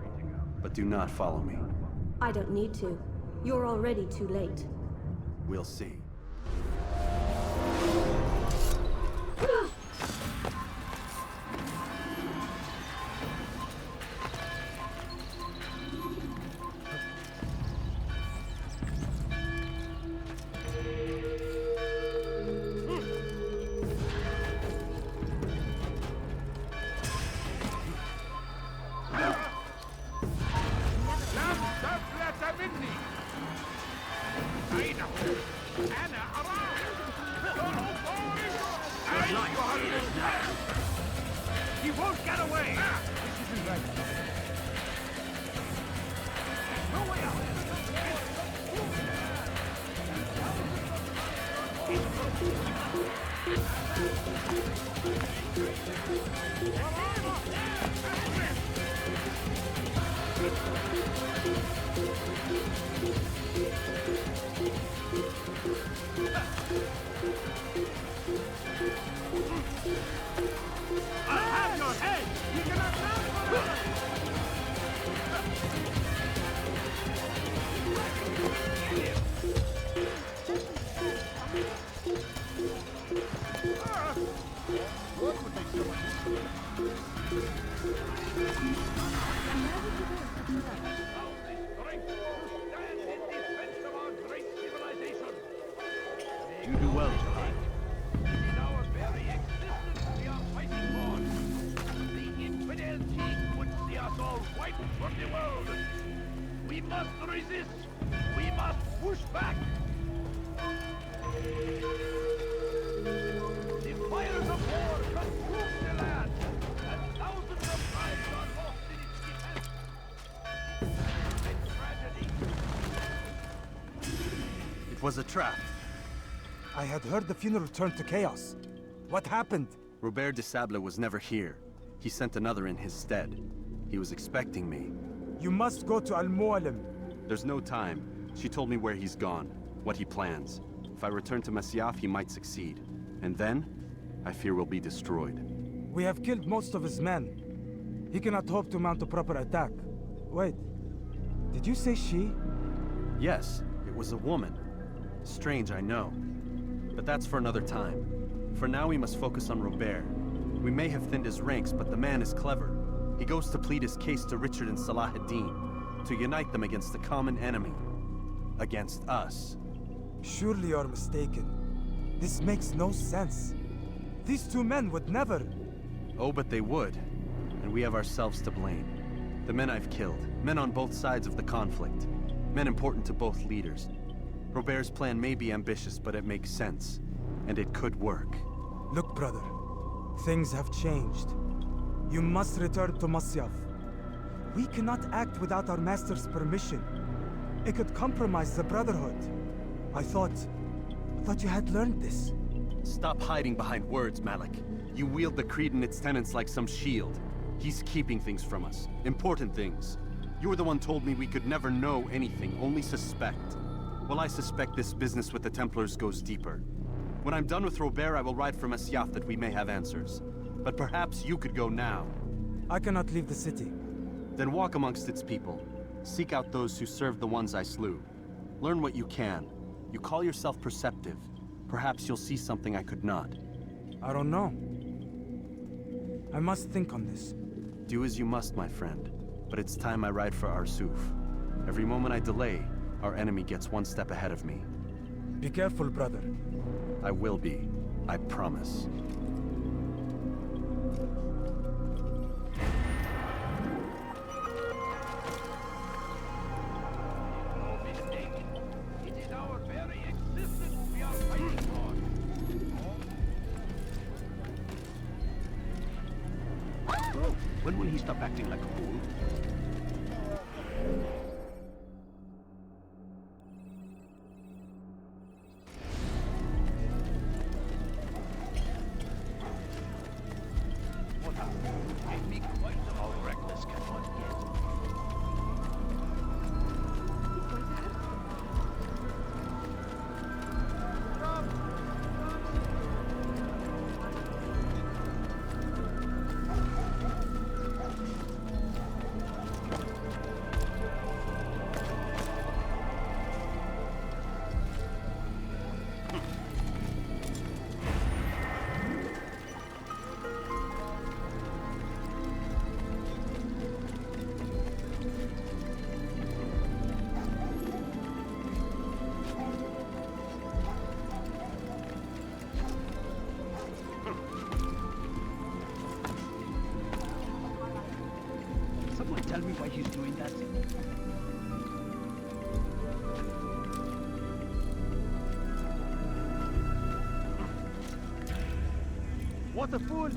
but do not follow me. I don't need to. You're already too late. We'll see. He won't get away! This isn't right. No way out! I'll have your head! You cannot mount forever! What would make so You do well to hide. In our very existence, we are fighting for. The infidel king would see us all wiped from the world. We must resist. We must push back. The fires of war consume the land, and thousands of lives are lost in its defense. A tragedy. It was a trap. I had heard the funeral turned to chaos. What happened? Robert de Sable was never here. He sent another in his stead. He was expecting me. You must go to Al-Mualim. There's no time. She told me where he's gone, what he plans. If I return to Masyaf, he might succeed. And then, I fear we'll be destroyed. We have killed most of his men. He cannot hope to mount a proper attack. Wait, did you say she? Yes, it was a woman. Strange, I know. But that's for another time. For now, we must focus on Robert. We may have thinned his ranks, but the man is clever. He goes to plead his case to Richard and Salah ad-Din, to unite them against the common enemy. Against us. Surely you're mistaken. This makes no sense. These two men would never... Oh, but they would. And we have ourselves to blame. The men I've killed, men on both sides of the conflict, men important to both leaders. Robert's plan may be ambitious, but it makes sense. And it could work. Look, brother. Things have changed. You must return to Masyaf. We cannot act without our master's permission. It could compromise the Brotherhood. I thought you had learned this. Stop hiding behind words, Malik. You wield the creed and its tenets like some shield. He's keeping things from us. Important things. You were the one told me we could never know anything, only suspect. Well, I suspect this business with the Templars goes deeper. When I'm done with Robert, I will ride for Masyaf that we may have answers. But perhaps you could go now. I cannot leave the city. Then walk amongst its people. Seek out those who served the ones I slew. Learn what you can. You call yourself perceptive. Perhaps you'll see something I could not. I don't know. I must think on this. Do as you must, my friend. But it's time I ride for Arsuf. Every moment I delay, our enemy gets one step ahead of me. Be careful, brother. I will be. I promise. No mistake. It is our very existence we are fighting for. Oh, when will he stop acting like a fool? How reckless can one get? Someone tell me why he's doing that. What a fool!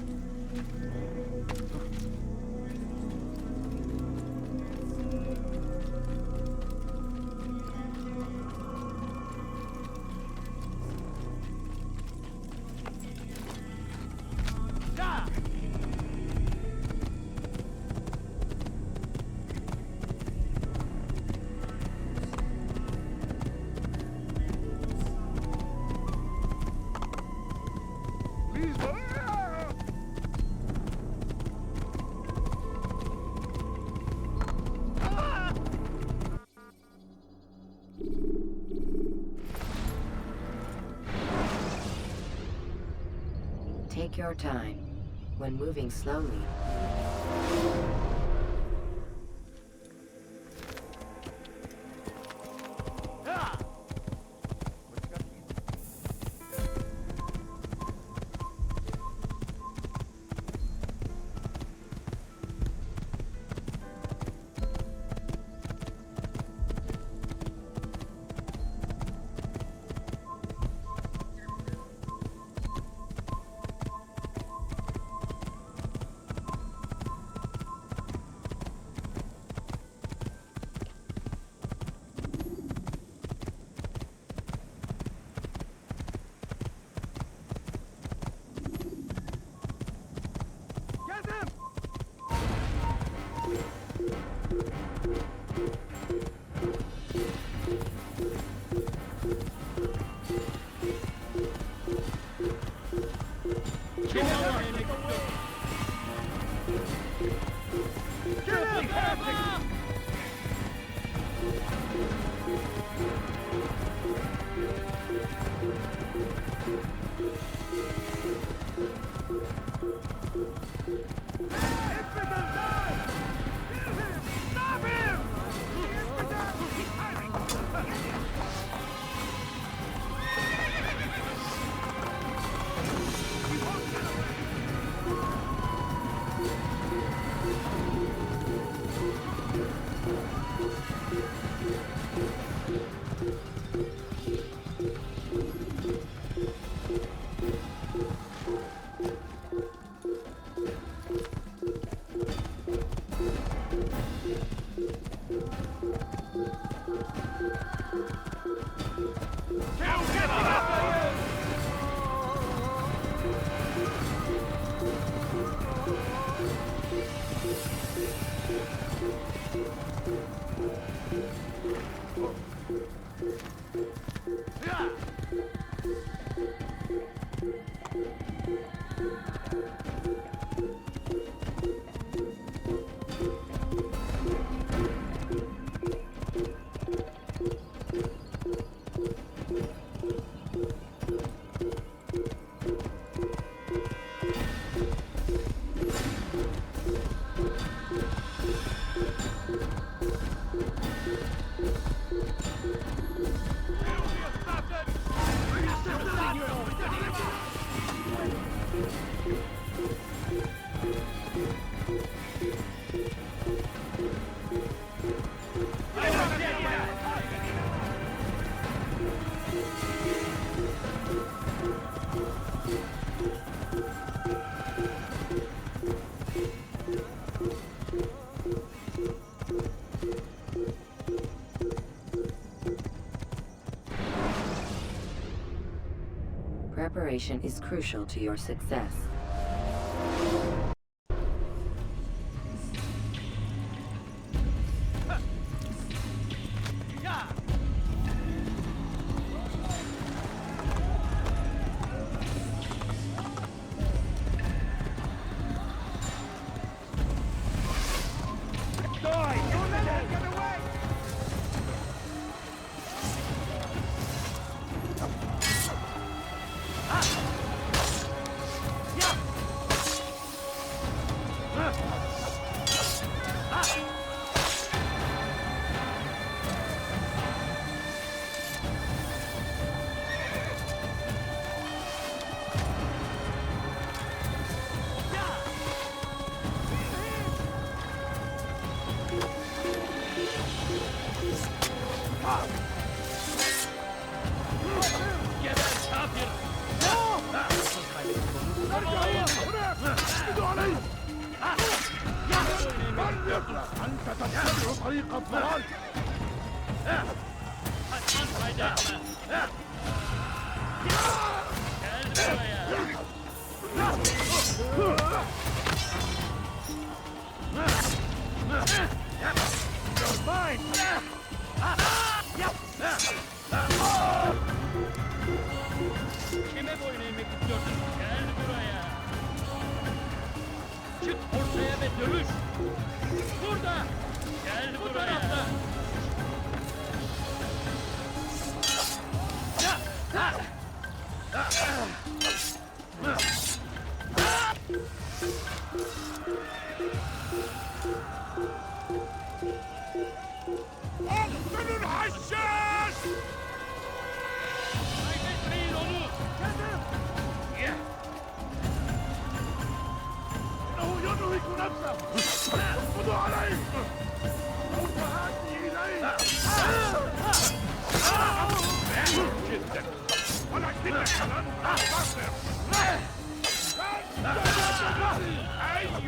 Take your time. When moving slowly, Kimi öldürmek istiyorsun? Bu tarafa! Stop him! Preparation is crucial to your success. أنت تتبع طريق الضلال. Kime boyun eğmek istiyorsun? Gel buraya. Çık ortaya ve dövüş. Burada. Gel buraya. اقتلوا الحشاش! Kaybetmeyin onu. إنه ينهك نفسه. خذوا عليه. سوف آتي إليه. جدا. ولكنك لن تنتصر. أيها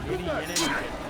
Beni yenemeyecek.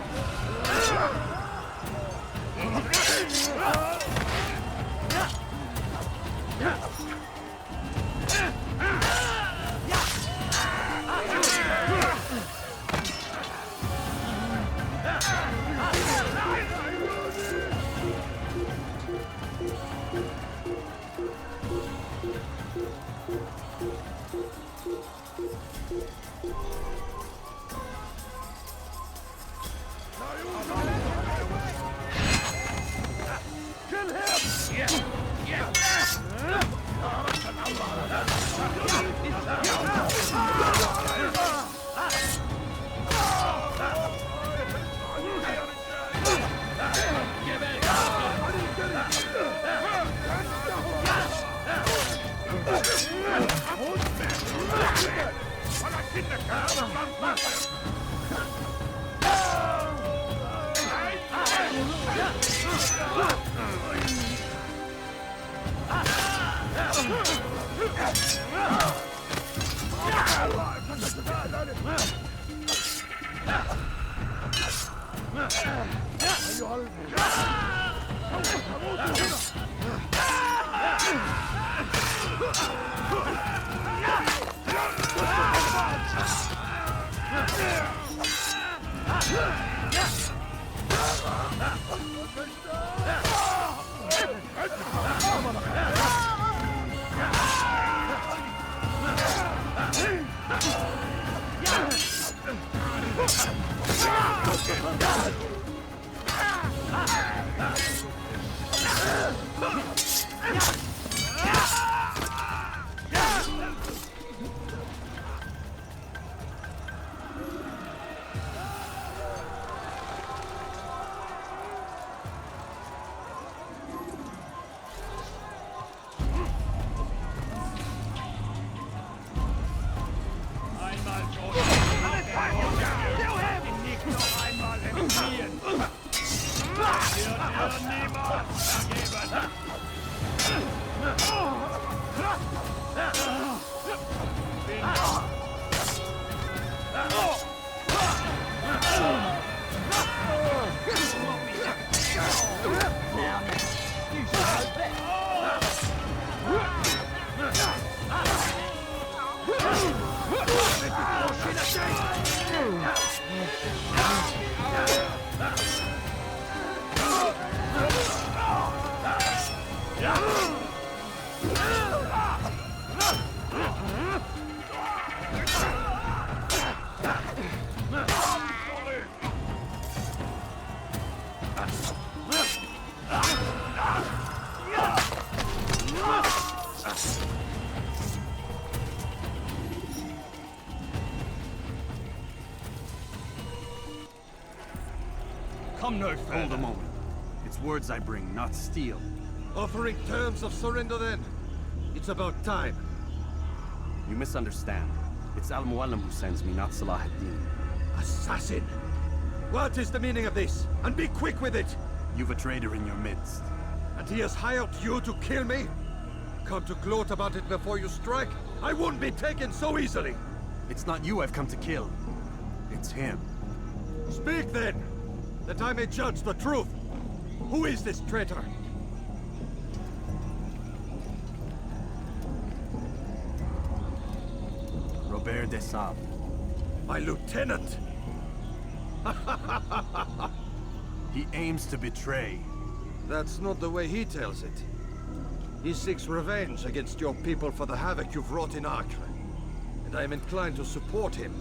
Come no further. Hold a moment. It's words I bring, not steel. Offering terms of surrender then? It's about time. You misunderstand. It's Al-Mualim who sends me, not Salah ad-Din. Assassin! What is the meaning of this? And be quick with it! You've a traitor in your midst. And he has hired you to kill me? Come to gloat about it before you strike? I won't be taken so easily! It's not you I've come to kill. It's him. Speak then! That I may judge the truth! Who is this traitor? Robert de Sable. My lieutenant! He aims to betray. That's not the way he tells it. He seeks revenge against your people for the havoc you've wrought in Acre. And I am inclined to support him.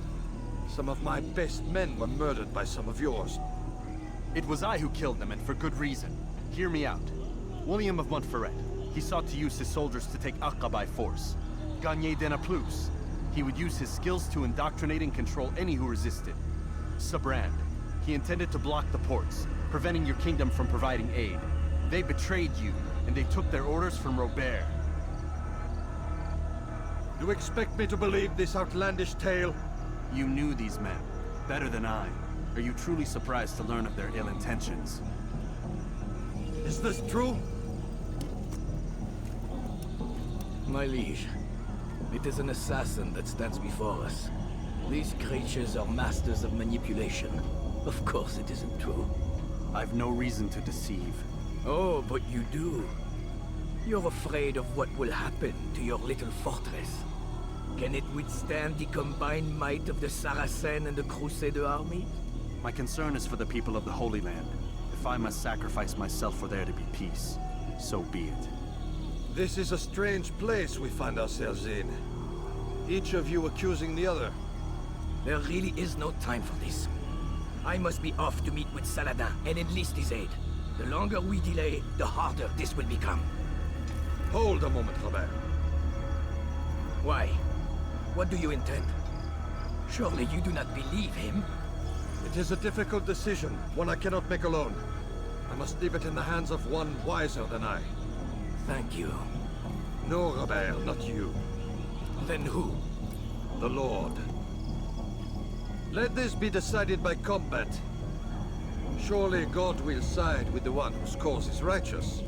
Some of my best men were murdered by some of yours. It was I who killed them, and for good reason. Hear me out. William of Montferrat. He sought to use his soldiers to take Acre by force. Gagné de Naplouse. He would use his skills to indoctrinate and control any who resisted. Sabrand. He intended to block the ports, preventing your kingdom from providing aid. They betrayed you, and they took their orders from Robert. You expect me to believe this outlandish tale? You knew these men, better than I. Are you truly surprised to learn of their ill intentions? Is this true? My liege, it is an assassin that stands before us. These creatures are masters of manipulation. Of course it isn't true. I've no reason to deceive. Oh, but you do. You're afraid of what will happen to your little fortress. Can it withstand the combined might of the Saracen and the Crusader army? My concern is for the people of the Holy Land. If I must sacrifice myself for there to be peace, so be it. This is a strange place we find ourselves in. Each of you accusing the other. There really is no time for this. I must be off to meet with Saladin and enlist his aid. The longer we delay, the harder this will become. Hold a moment, Robert. Why? What do you intend? Surely you do not believe him? It is a difficult decision, one I cannot make alone. I must leave it in the hands of one wiser than I. Thank you. No, Robert, not you. Then who? The Lord. Let this be decided by combat. Surely God will side with the one whose cause is righteous.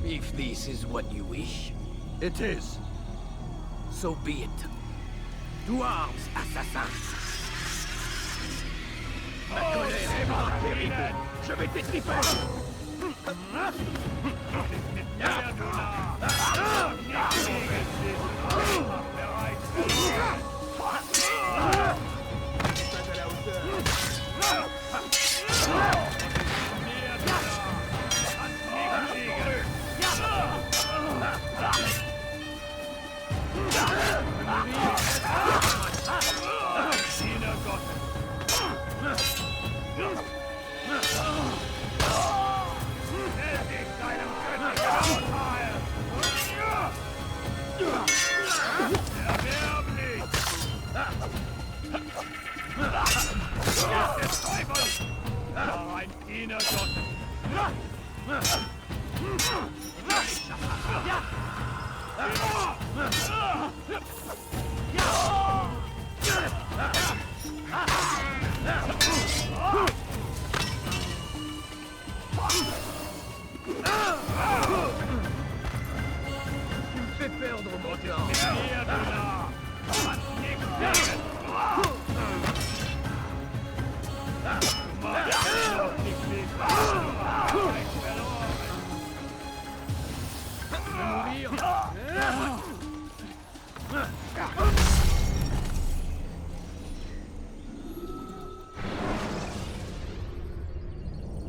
If this is what you wish. It is. So be it. To arms, assassins! Ma colère sera terrible. Je vais t'étriper!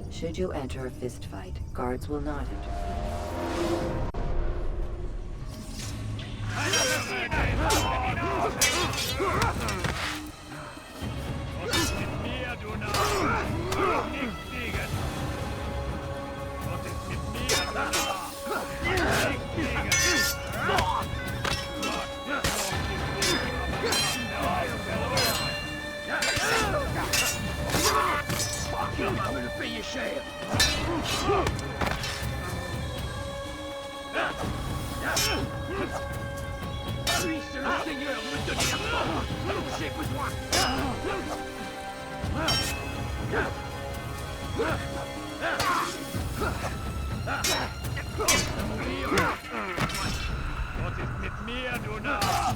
Should you enter a fistfight, guards will not intervene. Puisse le Seigneur me donner la force dont j'ai besoin. Was ist mit mir, du Narr?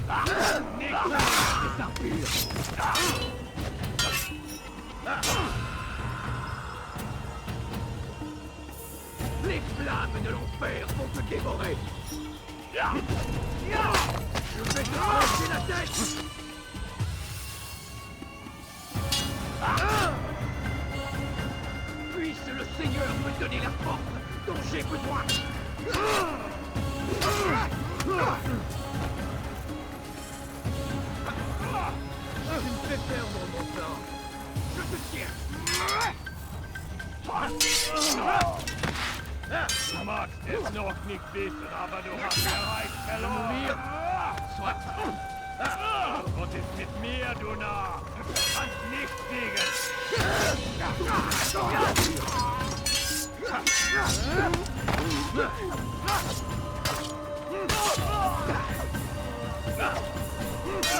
Les flammes de l'enfer vont te dévorer. Je vais te trancher la tête. Puisse le Seigneur me donner la force dont j'ai besoin. Tu me fais perdre mon temps. Je te tiens. Du magst es noch nicht wissen, aber du hast bereits verloren. Was ist mit mir, du Narr? Du kannst nicht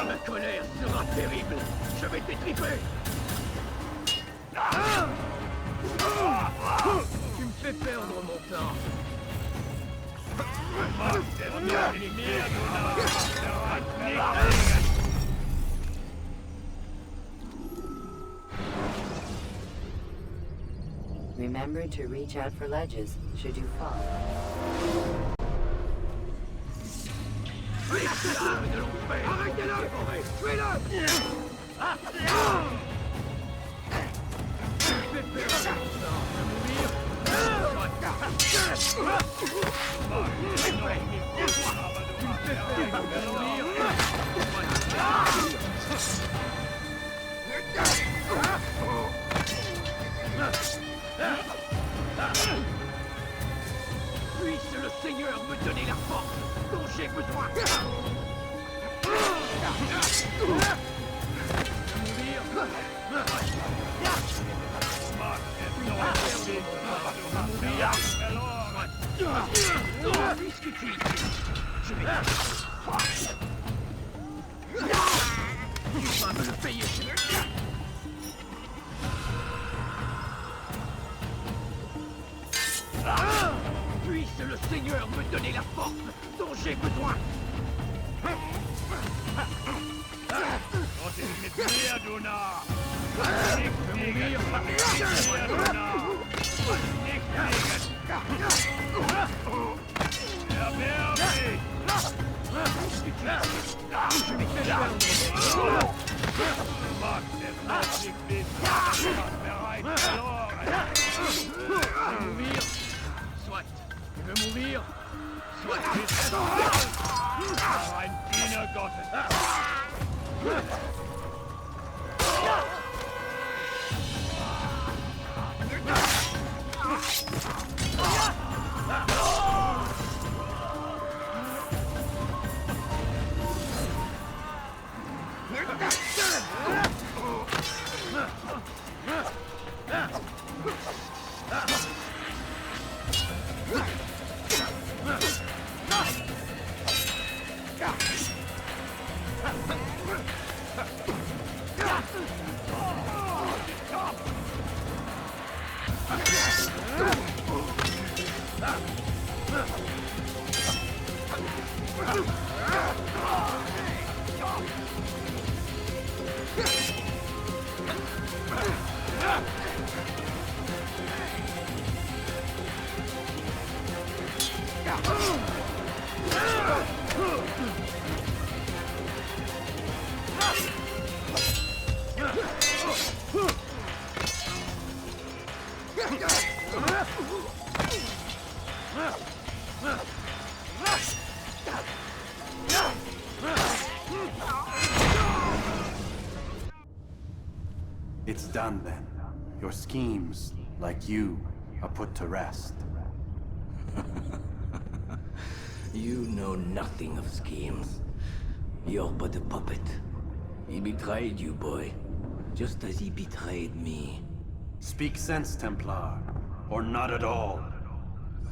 Ma colère sera terrible. Je vais t'étriper. Tu me fais perdre mon temps. Remember to reach out for ledges should you fall. Puisse le Seigneur me donner la force dont j'ai besoin. Puisque tu es ici, je vais... Tu vas me le payer. Puisse le Seigneur me donner la force dont j'ai besoin. Soit, tu veux mourir? Soit tu ein Diener Gottes. It's done then. Your schemes, like you, are put to rest. You know nothing of schemes. You're but a puppet. He betrayed you, boy. Just as he betrayed me. Speak sense, Templar. Or not at all.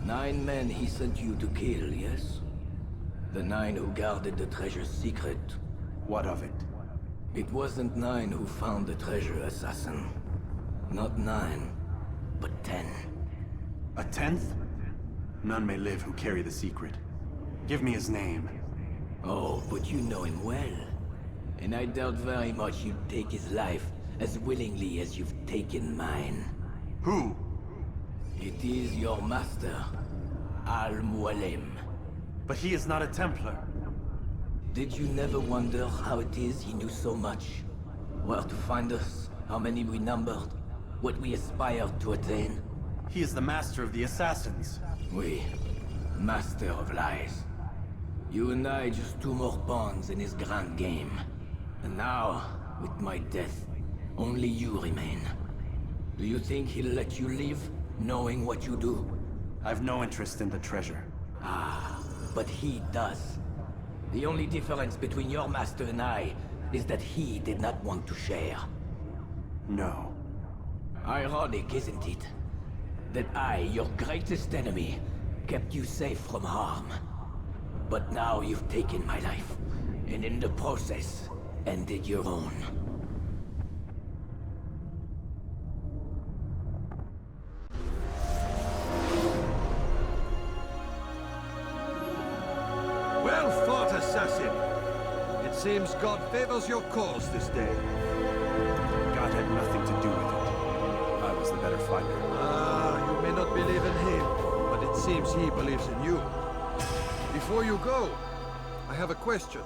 9 men he sent you to kill, yes? The 9 who guarded the treasure's secret. What of it? It wasn't 9 who found the treasure, assassin. Not 9, but 10. A 10th? None may live who carry the secret. Give me his name. Oh, but you know him well. And I doubt very much you'd take his life as willingly as you've taken mine. Who? It is your master, Al-Mualim. But he is not a Templar. Did you never wonder how it is he knew so much? Where to find us, how many we numbered, what we aspired to attain? He is the master of the assassins. Oui, master of lies. You and I just 2 more pawns in his grand game. And now, with my death, only you remain. Do you think he'll let you live, knowing what you do? I've no interest in the treasure. Ah, but he does. The only difference between your master and I is that he did not want to share. No. Ironic, isn't it? That I, your greatest enemy, kept you safe from harm. But now you've taken my life, and in the process, ended your own. Well fought, assassin. It seems God favors your cause this day. God had nothing to do with it. I was the better fighter. Ah, seems he believes in you. Before you go, I have a question.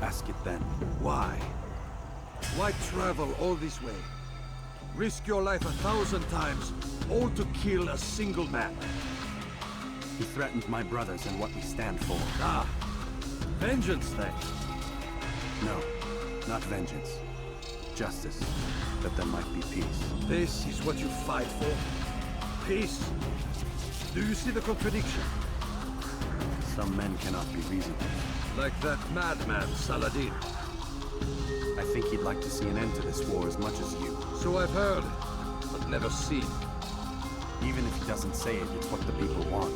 Ask it then. Why? Why travel all this way? Risk your life 1,000 times, all to kill a single man. He threatened my brothers and what we stand for. Ah, vengeance then. No, not vengeance. Justice, that there might be peace. This is what you fight for? Peace? Do you see the contradiction? Some men cannot be reasonable. Like that madman, Saladin. I think he'd like to see an end to this war as much as you. So I've heard, but never seen. Even if he doesn't say it, it's what the people want.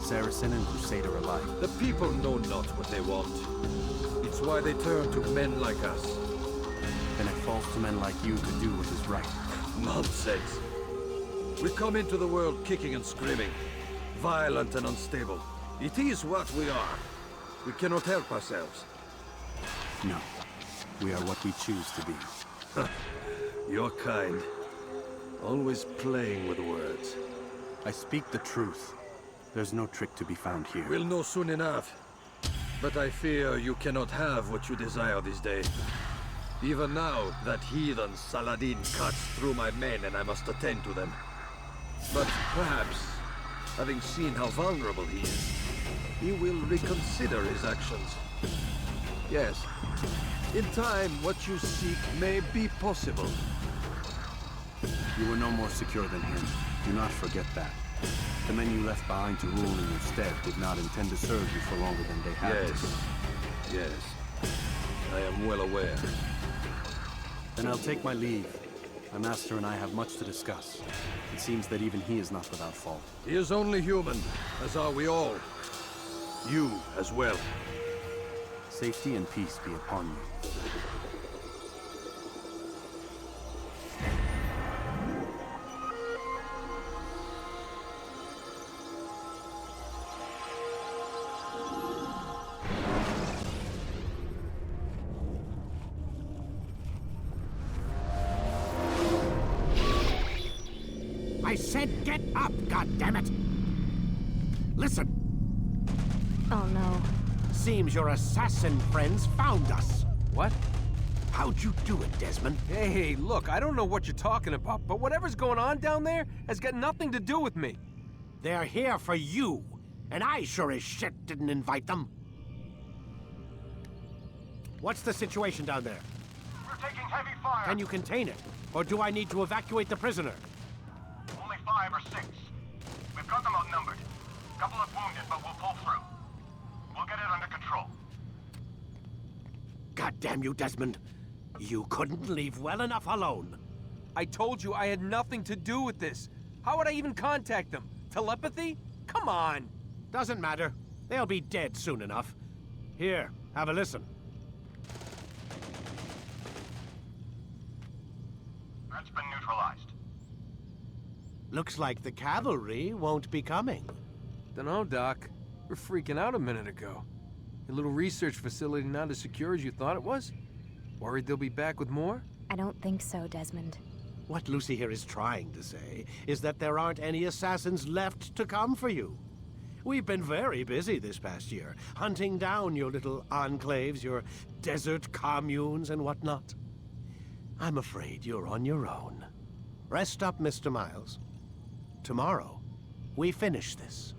Saracen and Crusader alike. The people know not what they want. It's why they turn to men like us. Then it falls to men like you to do what is right. Nonsense. We come into the world kicking and screaming, violent and unstable. It is what we are. We cannot help ourselves. No. We are what we choose to be. Your kind. Always playing with words. I speak the truth. There's no trick to be found here. We'll know soon enough. But I fear you cannot have what you desire this day. Even now, that heathen Saladin cuts through my men and I must attend to them. But perhaps, having seen how vulnerable he is, he will reconsider his actions. Yes, in time, what you seek may be possible. You were no more secure than him. Do not forget that. The men you left behind to rule in your stead did not intend to serve you for longer than they had to. Yes. I am well aware. Then I'll take my leave. My master and I have much to discuss. It seems that even he is not without fault. He is only human, as are we all. You as well. Safety and peace be upon you. I said get up, goddammit! Listen! Oh no. Seems your assassin friends found us. What? How'd you do it, Desmond? Hey, look, I don't know what you're talking about, but whatever's going on down there has got nothing to do with me. They're here for you, and I sure as shit didn't invite them. What's the situation down there? We're taking heavy fire. Can you contain it? Or do I need to evacuate the prisoner? Only 5 or 6. We've got them outnumbered. Couple of wounded, but we'll pull through. We'll get it under control. God damn you, Desmond. You couldn't leave well enough alone. I told you I had nothing to do with this. How would I even contact them? Telepathy? Come on. Doesn't matter. They'll be dead soon enough. Here, have a listen. Threat's been neutralized. Looks like the cavalry won't be coming. Dunno, Doc. We're freaking out a minute ago. Your little research facility not as secure as you thought it was? Worried they'll be back with more? I don't think so, Desmond. What Lucy here is trying to say is that there aren't any assassins left to come for you. We've been very busy this past year, hunting down your little enclaves, your desert communes and whatnot. I'm afraid you're on your own. Rest up, Mr. Miles. Tomorrow, we finish this.